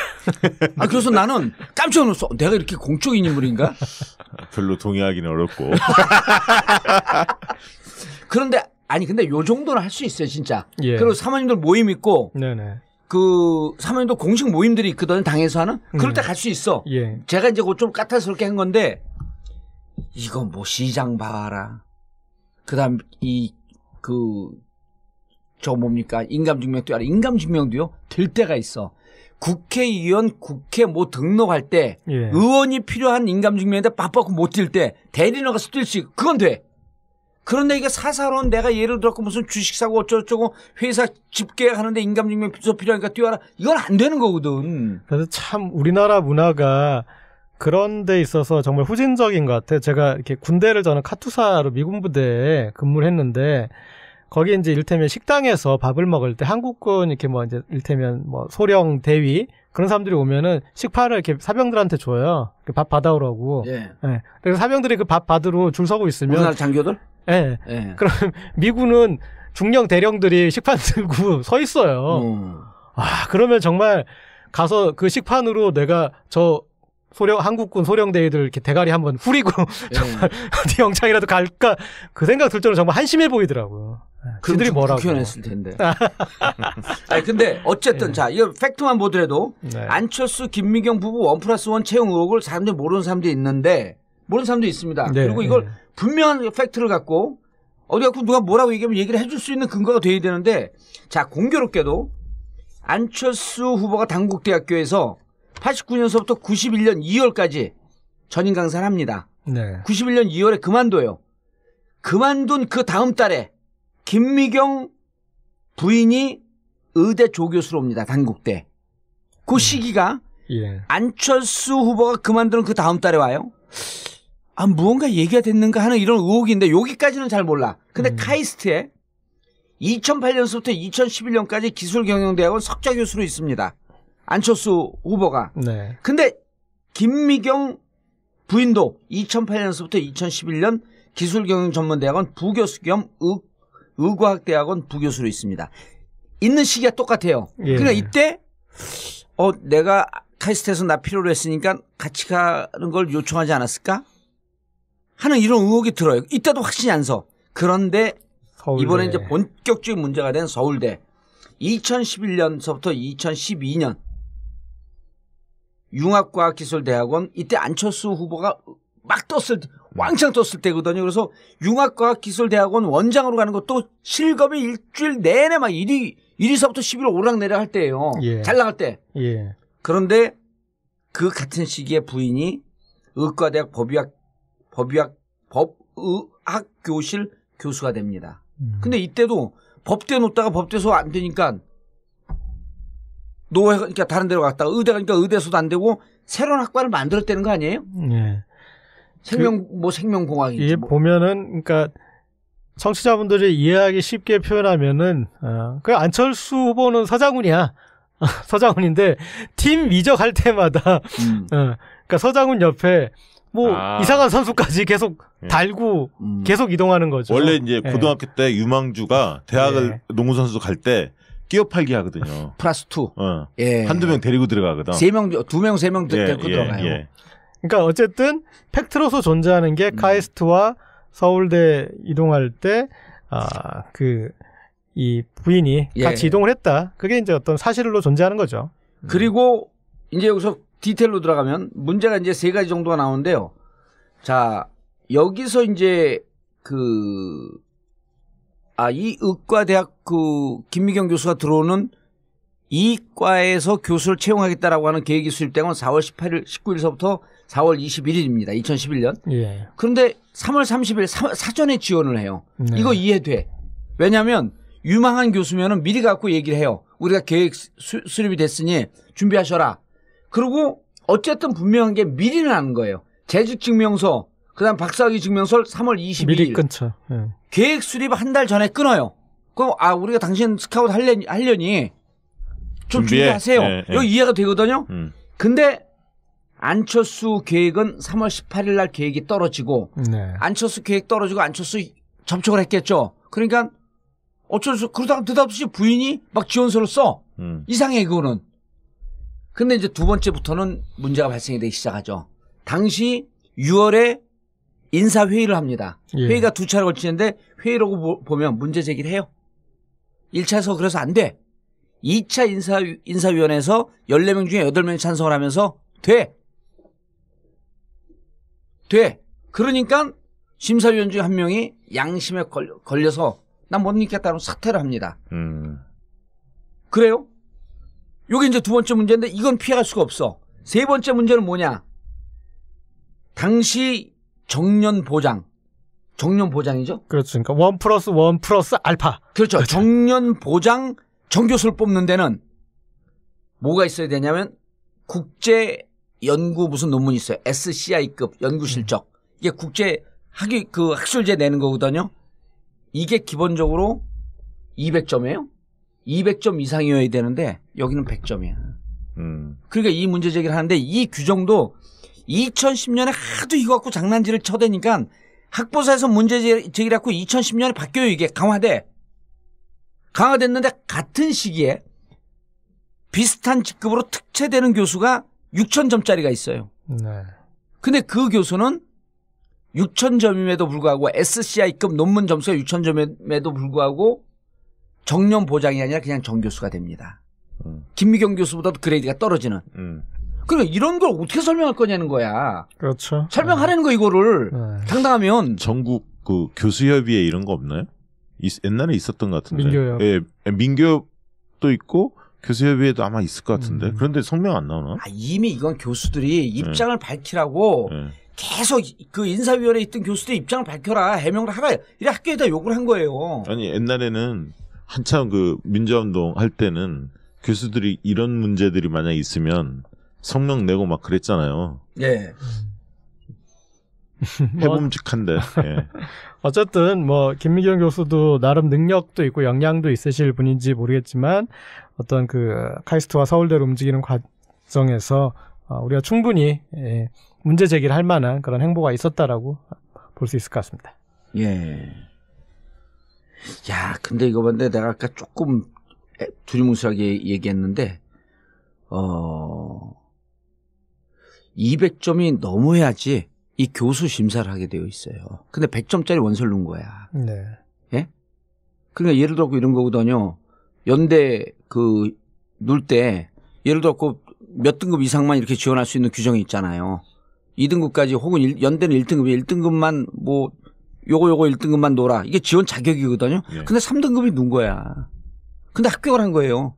[SPEAKER 1] 그래서 나는 깜짝 놀랐어. 내가 이렇게 공적인 인물인가?
[SPEAKER 2] 별로 동의하기는 어렵고.
[SPEAKER 1] 그런데 근데 요 정도는 할 수 있어요, 진짜.
[SPEAKER 3] 예.
[SPEAKER 1] 그리고 사모님들 모임 있고
[SPEAKER 3] 네네.
[SPEAKER 1] 그 사모님도 공식 모임들이 있거든, 당에서 하는. 그럴 때 갈 수 있어.
[SPEAKER 3] 예.
[SPEAKER 1] 제가 이제 좀 까탈스럽게 한 건데 이건 뭐 시장 봐라. 그다음 저 뭡니까? 인감증명도 알아. 인감증명도요 될 때가 있어. 국회의원 국회 뭐 등록할 때
[SPEAKER 3] 예.
[SPEAKER 1] 의원이 필요한 인감증명인데 바빠고 못 뛸 때 대리 나가서 뛸 수 있고 그건 돼. 그런데 이게 사사로운 내가 예를 들었고 무슨 주식 사고 어쩌고저쩌고 회사 집계하는데 인감증명 필요하니까 뛰어라. 이건 안 되는 거거든.
[SPEAKER 3] 그래서 참 우리나라 문화가 그런 데 있어서 정말 후진적인 것 같아요. 제가 이렇게 군대를 저는 카투사로 미군 부대에 근무를 했는데 거기 이제 일테면 식당에서 밥을 먹을 때 한국군 이렇게 뭐 이제 일테면 뭐 소령 대위 그런 사람들이 오면은 식판을 이렇게 사병들한테 줘요. 밥 받아오라고.
[SPEAKER 1] 예.
[SPEAKER 3] 네. 그래서 사병들이 그 밥 받으러 줄 서고 있으면
[SPEAKER 1] 우리나라 장교들?
[SPEAKER 3] 예.
[SPEAKER 1] 예.
[SPEAKER 3] 그럼 미군은 중령 대령들이 식판 들고 서 있어요. 그러면 정말 가서 그 식판으로 내가 저 한국군 소령대위들 이렇게 대가리 한번 후리고 정말 어디 영창이라도 갈까 그 생각 들 정도로 정말 한심해 보이더라고요. 그들이 뭐라고
[SPEAKER 1] 표현했을 텐데. 아니 근데 어쨌든 자 이거 팩트만 보더라도 안철수 김미경 부부 1+1 채용 의혹을 사람들이 모르는 사람도 있는데 모르는 사람도 있습니다. 그리고 이걸 분명한 팩트를 갖고 어디 갖고 누가 뭐라고 얘기하면 얘기를 해줄 수 있는 근거가 돼야 되는데 자 공교롭게도 안철수 후보가 단국대학교에서 89년서부터 91년 2월까지 전임 강사를 합니다. 91년 2월에 그만둬요. 그만둔 그 다음 달에 김미경 부인이 의대 조교수로 옵니다. 단국대. 그 시기가 안철수 후보가 그만두는 그 다음 달에 와요. 아 무언가 얘기가 됐는가 하는 이런 의혹인데 여기까지는 잘 몰라. 근데 카이스트에 2008년서부터 2011년까지 기술경영대학원 석좌교수로 있습니다. 안철수 후보가. 근데 김미경 부인도 2008년서부터 2011년 기술경영전문대학원 부교수 겸 의과학대학원 부교수로 있습니다. 있는 시기가 똑같아요. 그러니까 이때 내가 카이스트에서 나 필요로 했으니까 같이 가는 걸 요청하지 않았을까? 하는 이런 의혹이 들어요. 이때도 확신이 안 서. 그런데 서울대. 이번에 이제 본격적인 문제가 된 서울대 2011년서부터 2012년 융합과학기술대학원 이때 안철수 후보가 막 왕창 떴을 때거든요. 그래서 융합과학기술대학원 원장으로 가는 것도 실검이 일주일 내내 막 1위서부터 11월 오락내락 할 때예요. 잘 나갈 때. 그런데 그 같은 시기에 부인이 의과대학 법의학교실 교수가 됩니다. 근데 이때도 법대 놓다가 법대서 안 되니까 노회 그러니까 다른 데로 갔다가 의대 가니까 의대서도 안 되고 새로운 학과를 만들었다는 거 아니에요? 생명공학인지
[SPEAKER 3] 이게 보면은 그러니까 청취자분들이 이해하기 쉽게 표현하면은 그 안철수 후보는 서장훈이야. 서장훈인데 팀 이적할 때마다 그러니까 서장훈 옆에 이상한 선수까지 계속 달고 계속 이동하는 거죠.
[SPEAKER 2] 원래 이제 고등학교 때 유망주가 대학을 농구 선수 갈 때 끼어 팔기 하거든요.
[SPEAKER 1] +2.
[SPEAKER 2] 한두 명 데리고 들어가거든.
[SPEAKER 1] 3명, 2명, 3명 데리고 들어가요.
[SPEAKER 3] 그러니까 어쨌든 팩트로서 존재하는 게 카이스트와 서울대 이동할 때 이 부인이 같이 이동을 했다. 그게 이제 어떤 사실로 존재하는 거죠.
[SPEAKER 1] 그리고 이제 여기서 디테일로 들어가면 문제가 이제 3가지 정도가 나오는데요. 자, 여기서 이제 이 의과대학 김미경 교수가 들어오는 이과에서 교수를 채용하겠다라고 하는 계획이 수립된 건 4월 19일서부터 4월 21일입니다. 2011년. 그런데 3월 30일 사전에 지원을 해요. 이거 이해돼. 왜냐하면 유망한 교수면은 미리 갖고 얘기를 해요. 우리가 계획 수립이 됐으니 준비하셔라. 그리고 어쨌든 분명한 게 미리는 하는 거예요. 재직증명서, 그다음 박사학위 증명서를 3월 22일.
[SPEAKER 3] 미리 끊죠.
[SPEAKER 1] 계획 수립 한 달 전에 끊어요. 그럼 우리가 당신 스카우트 하려니 좀 준비하세요. 이거 이해가 되거든요. 근데 안철수 계획은 3월 18일 날 계획이 떨어지고 안철수 계획 떨어지고 안철수 접촉을 했겠죠. 그러니까 어쩔 수 그러다가 느닷없이 부인이 막 지원서를 써. 이상해 그거는. 근데 이제 두 번째부터는 문제가 발생이 되기 시작하죠. 당시 6월에 인사회의를 합니다. 회의가 2차례 걸치는데 회의라고 보면 문제 제기를 해요. 1차에서 그래서 안 돼. 2차 인사위원회에서 14명 중에 8명이 찬성을 하면서 돼. 그러니까 심사위원 중에 한 명이 양심에 걸려서 난 못 믿겠다는 사퇴를 합니다. 그래요? 요게 이제 두 번째 문제인데 이건 피할 수가 없어. 세 번째 문제는 뭐냐? 당시 정년보장이죠?
[SPEAKER 3] 그렇죠. 그러니까 1+1+ 알파.
[SPEAKER 1] 그렇죠. 정년보장 정교수를 뽑는 데는 뭐가 있어야 되냐면 국제 연구 무슨 논문이 있어요. SCI급 연구 실적. 이게 국제 학술제 내는 거거든요. 이게 기본적으로 200점이에요. 200점 이상이어야 되는데 여기는 100점이야. 그러니까 이 문제 제기를 하는데 이 규정도 2010년에 하도 이거 갖고 장난질을 쳐대니까 학보사에서 문제 제기를 갖고 2010년에 바뀌어요. 이게 강화됐는데 같은 시기에 비슷한 직급으로 특채되는 교수가 6,000점짜리가 있어요.
[SPEAKER 3] 네.
[SPEAKER 1] 근데 그 교수는 6,000점임에도 불구하고 SCI급 논문 점수가 6,000점임에도 불구하고 정년 보장이 아니라 그냥 정교수가 됩니다. 김미경 교수보다도 그레이드가 떨어지는. 그러니까 이런 걸 어떻게 설명할 거냐는 거야.
[SPEAKER 3] 그렇죠.
[SPEAKER 1] 설명하라는 거 이거를 당당하면.
[SPEAKER 2] 전국 그 교수협의회 이런 거 없나요? 옛날에 있었던 것 같은데.
[SPEAKER 3] 민교협.
[SPEAKER 2] 예, 민교협도 있고 교수협의회도 아마 있을 것 같은데. 그런데 성명 안 나오나?
[SPEAKER 1] 이미 이건 교수들이 입장을 밝히라고 계속 그 인사위원회에 있던 교수들이 입장을 밝혀라, 해명을 하라, 이래 학교에다 욕을 한 거예요.
[SPEAKER 2] 아니 옛날에는 한참 그 민주화운동 할 때는 교수들이 이런 문제들이 만약 있으면 성명 내고 막 그랬잖아요.
[SPEAKER 1] 예.
[SPEAKER 2] 해봄직한데. 예.
[SPEAKER 3] 어쨌든 뭐 김미경 교수도 나름 능력도 있고 역량도 있으실 분인지 모르겠지만 어떤 그 카이스트와 서울대를 움직이는 과정에서 우리가 충분히 문제 제기를 할 만한 그런 행보가 있었다라고 볼 수 있을 것 같습니다.
[SPEAKER 1] 예. 야, 근데 이거 봤는데 내가 아까 조금 두리뭉술하게 얘기했는데 200점이 넘어야지 이 교수 심사를 하게 되어 있어요. 근데 100점짜리 원서를 넣은 거야.
[SPEAKER 3] 네.
[SPEAKER 1] 예? 그러니까 예를 들어 이런 거거든요. 연대 그 넣을 때 예를 들어 몇 등급 이상만 이렇게 지원할 수 있는 규정이 있잖아요. 2등급까지 혹은 연대는 1등급이 1등급만 뭐 요거 1등급만 놓으라. 이게 지원 자격이거든요.
[SPEAKER 2] 네.
[SPEAKER 1] 근데 3등급이 넣은 거야. 근데 합격을 한 거예요.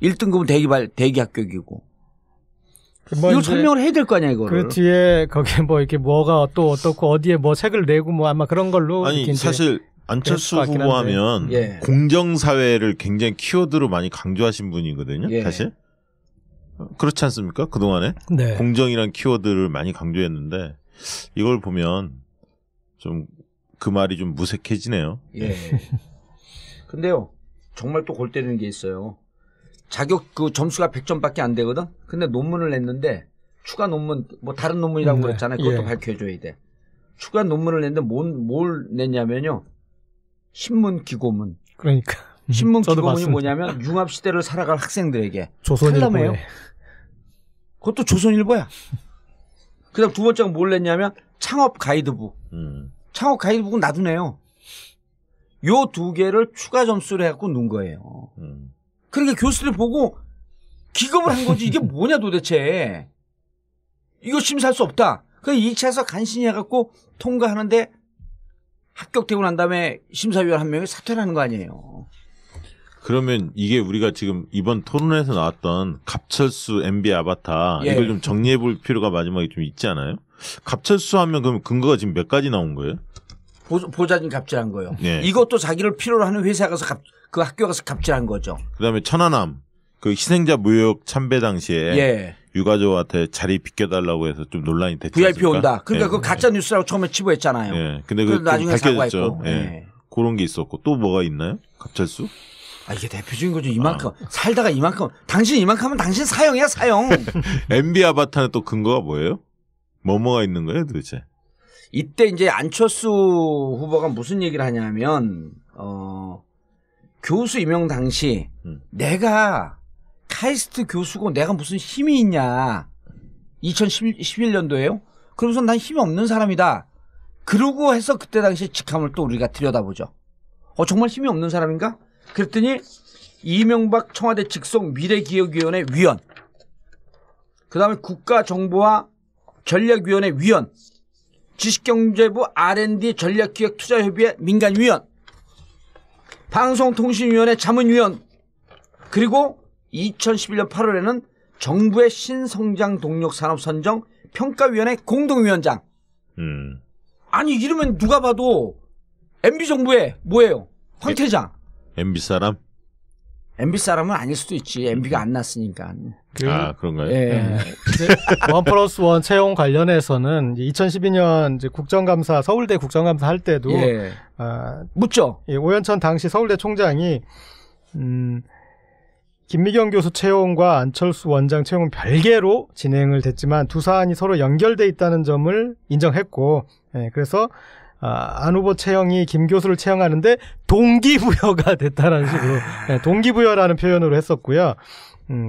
[SPEAKER 1] 1등급은 대기 합격이고.
[SPEAKER 3] 뭐
[SPEAKER 1] 이걸 설명을 해야 될 거 아니야, 이거를.
[SPEAKER 3] 그 뒤에 거기에 뭐 이렇게 뭐가 또 어떻고 어디에 뭐 책을 내고 뭐 아마 그런 걸로.
[SPEAKER 2] 아니 사실 안철수 후보하면
[SPEAKER 1] 예.
[SPEAKER 2] 공정사회를 굉장히 키워드로 많이 강조하신 분이거든요.
[SPEAKER 1] 예.
[SPEAKER 2] 사실. 그렇지 않습니까? 그동안에.
[SPEAKER 3] 네.
[SPEAKER 2] 공정이란 키워드를 많이 강조했는데 이걸 보면 좀 그 말이 좀 무색해지네요.
[SPEAKER 1] 예. 근데요, 정말 또 골 때리는 게 있어요. 자격 그 점수가 100점밖에 안 되거든? 근데 논문을 냈는데 추가 논문, 뭐 다른 논문이라고 그랬잖아요. 그것도
[SPEAKER 3] 예.
[SPEAKER 1] 밝혀줘야 돼. 추가 논문을 냈는데 뭘 냈냐면요. 신문 기고문.
[SPEAKER 3] 그러니까.
[SPEAKER 1] 신문 기고문이
[SPEAKER 3] 봤습니다.
[SPEAKER 1] 뭐냐면 융합시대를 살아갈 학생들에게.
[SPEAKER 3] 조선일보에.
[SPEAKER 1] 칼럼이에요. 그것도 조선일보야. 그 다음 두 번째가 뭘 냈냐면 창업 가이드북. 창업 가이드북은 놔두네요. 요 두 개를 추가 점수를 해갖고 넣은 거예요. 그러니까 교수들이 보고 기겁을 한 거지. 이게 뭐냐 도대체. 이거 심사할 수 없다. 그래서 2차에서 간신히 해갖고 통과하는데 합격되고 난 다음에 심사위원 한 명이 사퇴를 하는 거 아니에요.
[SPEAKER 2] 그러면 이게 우리가 지금 이번 토론에서 나왔던 갑철수 MB 아바타
[SPEAKER 1] 예.
[SPEAKER 2] 이걸 좀 정리해 볼 필요가 마지막에 좀 있지 않아요? 갑철수 하면 그럼 근거가 지금 몇 가지 나온 거예요?
[SPEAKER 1] 보좌진 갑질한 거예요.
[SPEAKER 2] 네.
[SPEAKER 1] 이것도 자기를 필요로 하는 회사에 가서 그 학교 가서 갑질한 거죠.
[SPEAKER 2] 그다음에 천안함 그 희생자 무역 참배 당시에
[SPEAKER 1] 예.
[SPEAKER 2] 유가족한테 자리 비켜달라고 해서 좀 논란이 됐죠.
[SPEAKER 1] VIP 온다. 그러니까 그거 가짜 뉴스라고 처음에 치부했잖아요.
[SPEAKER 2] 예. 근데
[SPEAKER 1] 그래서
[SPEAKER 2] 그
[SPEAKER 1] 나중에
[SPEAKER 2] 밝혀졌죠.
[SPEAKER 1] 사과했고.
[SPEAKER 2] 예.
[SPEAKER 1] 예.
[SPEAKER 2] 그런 게 있었고 또 뭐가 있나요? 갑철수?
[SPEAKER 1] 이게 대표적인 거죠. 이만큼 살다가 이만큼 당신 이만큼 하면 당신 사형이야 사형.
[SPEAKER 2] MB 아바타는 또 근거가 뭐예요? 뭐가 있는 거예요 도대체?
[SPEAKER 1] 이때 이제 안철수 후보가 무슨 얘기를 하냐면 교수 임용 당시 내가 카이스트 교수고 내가 무슨 힘이 있냐. 2011년도에요. 그러면서 난 힘이 없는 사람이다. 그러고 해서 그때 당시 직함을 또 우리가 들여다보죠. 정말 힘이 없는 사람인가? 그랬더니 이명박 청와대 직속 미래기억위원회 위원, 그 다음에 국가정보화 전략위원회 위원, 지식경제부 R&D 전략기획투자협의회 민간위원, 방송통신위원회 자문위원, 그리고 2011년 8월에는 정부의 신성장 동력 산업 선정 평가위원회 공동위원장. 아니 이러면 누가 봐도 MB정부의 뭐예요? 황태장.
[SPEAKER 2] MB 사람?
[SPEAKER 1] MB 사람은 아닐 수도 있지. MB가 안 났으니까.
[SPEAKER 2] 그런가요?
[SPEAKER 1] 예.
[SPEAKER 3] 1+1 채용 관련해서는 2012년 이제 국정감사, 서울대 국정감사 할 때도
[SPEAKER 1] 예. 묻죠.
[SPEAKER 3] 예, 오현천 당시 서울대 총장이 김미경 교수 채용과 안철수 원장 채용은 별개로 진행을 됐지만 두 사안이 서로 연결돼 있다는 점을 인정했고, 예, 그래서 안 후보 채용이 김 교수를 채용하는데 동기부여가 됐다는 식으로 네, 동기부여라는 표현으로 했었고요.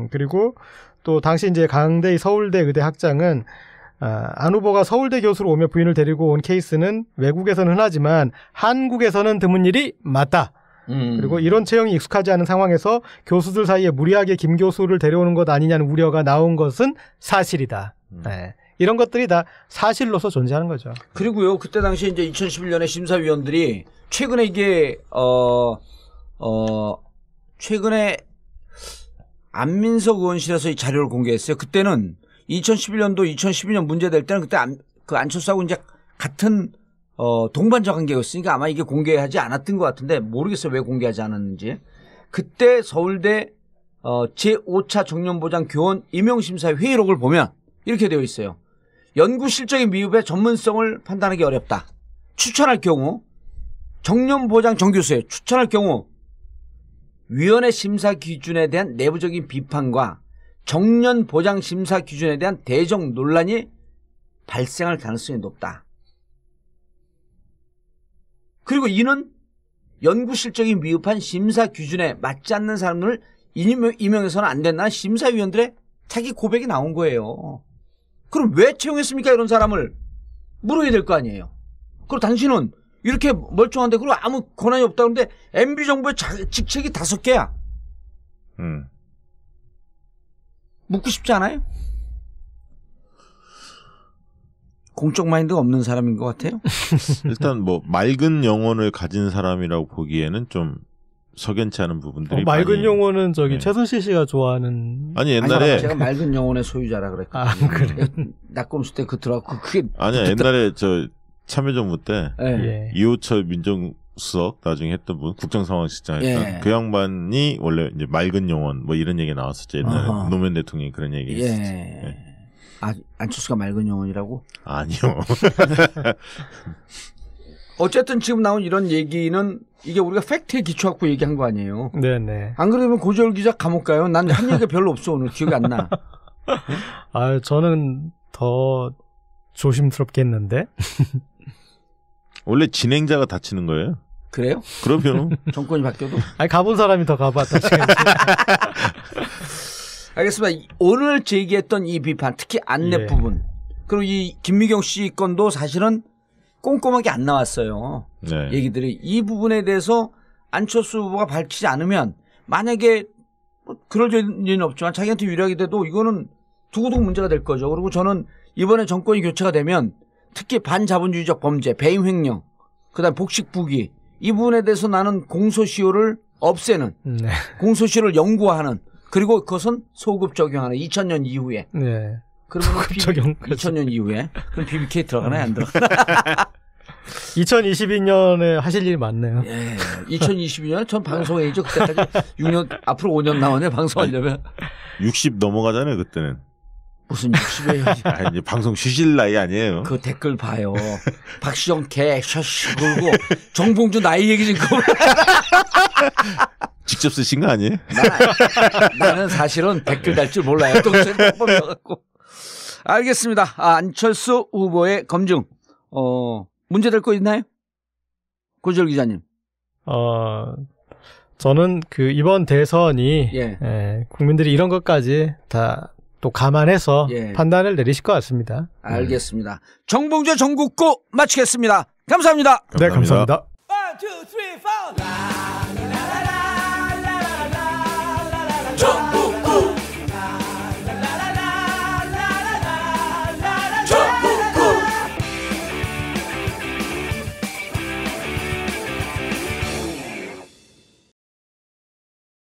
[SPEAKER 3] 그리고 또 당시 이제 강대희 서울대 의대 학장은 안 후보가 서울대 교수로 오며 부인을 데리고 온 케이스는 외국에서는 흔하지만 한국에서는 드문 일이 맞다. 그리고 이런 채용이 익숙하지 않은 상황에서 교수들 사이에 무리하게 김 교수를 데려오는 것 아니냐는 우려가 나온 것은 사실이다. 네. 이런 것들이 다 사실로서 존재하는 거죠.
[SPEAKER 1] 그리고요, 그때 당시 이제 2011년에 심사위원들이 최근에 이게, 최근에 안민석 의원실에서 이 자료를 공개했어요. 그때는 2011년도, 2012년 문제될 때는 그때 그 안철수하고 이제 같은, 동반자 관계였으니까 아마 이게 공개하지 않았던 것 같은데 모르겠어요. 왜 공개하지 않았는지. 그때 서울대, 제5차 정년보장 교원 임용심사의 회의록을 보면 이렇게 되어 있어요. 연구 실적의 미흡에 전문성을 판단하기 어렵다. 추천할 경우 정년보장 정교수에 추천할 경우 위원회 심사 기준에 대한 내부적인 비판과 정년보장 심사 기준에 대한 대정 논란이 발생할 가능성이 높다. 그리고 이는 연구 실적이 미흡한 심사 기준에 맞지 않는 사람을 임용해서는 안 된다는 심사위원들의 자기 고백이 나온 거예요. 그럼 왜 채용했습니까? 이런 사람을 물어야 될 거 아니에요. 그리고 당신은 이렇게 멀쩡한데 그리고 아무 권한이 없다 그러는데 MB정부의 직책이 5개야. 묻고 싶지 않아요? 공적 마인드가 없는 사람인 것 같아요.
[SPEAKER 2] 일단 뭐 맑은 영혼을 가진 사람이라고 보기에는 좀 석연치 않은 부분들이
[SPEAKER 3] 맑은
[SPEAKER 2] 많이...
[SPEAKER 3] 영혼은 저기 최순실 씨가 좋아하는
[SPEAKER 2] 아니 옛날에
[SPEAKER 1] 아니, 제가 맑은 영혼의 소유자라 그랬거든요.
[SPEAKER 3] 그래.
[SPEAKER 1] 낙검수 때 그 들어갔고 그게
[SPEAKER 2] 아니야 옛날에 저 참여정부 때
[SPEAKER 1] 예.
[SPEAKER 2] 이호철 민정수석 나중에 했던 분 국정상황실장 했던
[SPEAKER 1] 예.
[SPEAKER 2] 그 양반이 원래 이제 맑은 영혼 뭐 이런 얘기 나왔었죠 옛날에 노무현 대통령이 그런 얘기 했었죠. 예.
[SPEAKER 1] 안철수가 맑은 영혼이라고?
[SPEAKER 2] 아니요.
[SPEAKER 1] 어쨌든 지금 나온 이런 얘기는 이게 우리가 팩트에 기초하고 얘기한 거 아니에요.
[SPEAKER 3] 네네.
[SPEAKER 1] 안 그러면 고재열 기자 감옥 가요. 난 한 얘기가 별로 없어 오늘 기억이 안 나.
[SPEAKER 3] 저는 더 조심스럽게 했는데.
[SPEAKER 2] 원래 진행자가 다치는 거예요?
[SPEAKER 1] 그래요?
[SPEAKER 2] 그러면
[SPEAKER 1] 정권이 바뀌어도?
[SPEAKER 3] 가본 사람이 더 가봤다.
[SPEAKER 1] 알겠습니다. 오늘 제기했던 이 비판, 특히 안내 부분, 그리고 이 김미경 씨 건도 사실은 꼼꼼하게 안 나왔어요.
[SPEAKER 2] 네.
[SPEAKER 1] 얘기들이 이 부분에 대해서 안철수 후보가 밝히지 않으면 만약에 뭐 그럴 일은 없지만 자기한테 유리하게 돼도 이거는 두고두고 문제가 될 거죠. 그리고 저는 이번에 정권이 교체가 되면 특히 반자본주의적 범죄, 배임 횡령, 그다음 복식 부기 이 부분에 대해서 나는 공소시효를 없애는, 공소시효를 영구화하는, 그리고 그것은 소급 적용하는 2000년 이후에.
[SPEAKER 3] 네.
[SPEAKER 1] 그러면 2000년 이후에 그럼 BBK 들어가나요? 안 들어가나?
[SPEAKER 3] 2022년에 하실 일이 많네요.
[SPEAKER 1] 예. 2022년에 전 방송해야죠. 그때까지 6년 앞으로 5년 나오네 방송하려면.
[SPEAKER 2] 60 넘어가잖아요 그때는.
[SPEAKER 1] 무슨 60이에요?
[SPEAKER 2] 이제 방송 쉬실 나이 아니에요.
[SPEAKER 1] 그 댓글 봐요. 박시영 개 셔쉬 그러고 정봉주 나이 얘기 좀 그만.
[SPEAKER 2] 직접 쓰신 거 아니에요?
[SPEAKER 1] 나는 사실은 댓글 달 줄 몰라요. 동생 뽑혀갖고. 알겠습니다. 안철수 후보의 검증. 문제될 거 있나요? 고재열 기자님.
[SPEAKER 3] 저는 그 이번 대선이 국민들이 이런 것까지 다 또 감안해서 판단을 내리실 것 같습니다.
[SPEAKER 1] 알겠습니다. 정봉주 전국구 마치겠습니다. 감사합니다.
[SPEAKER 3] 네, 감사합니다.
[SPEAKER 11] 1, 2, 3, 4.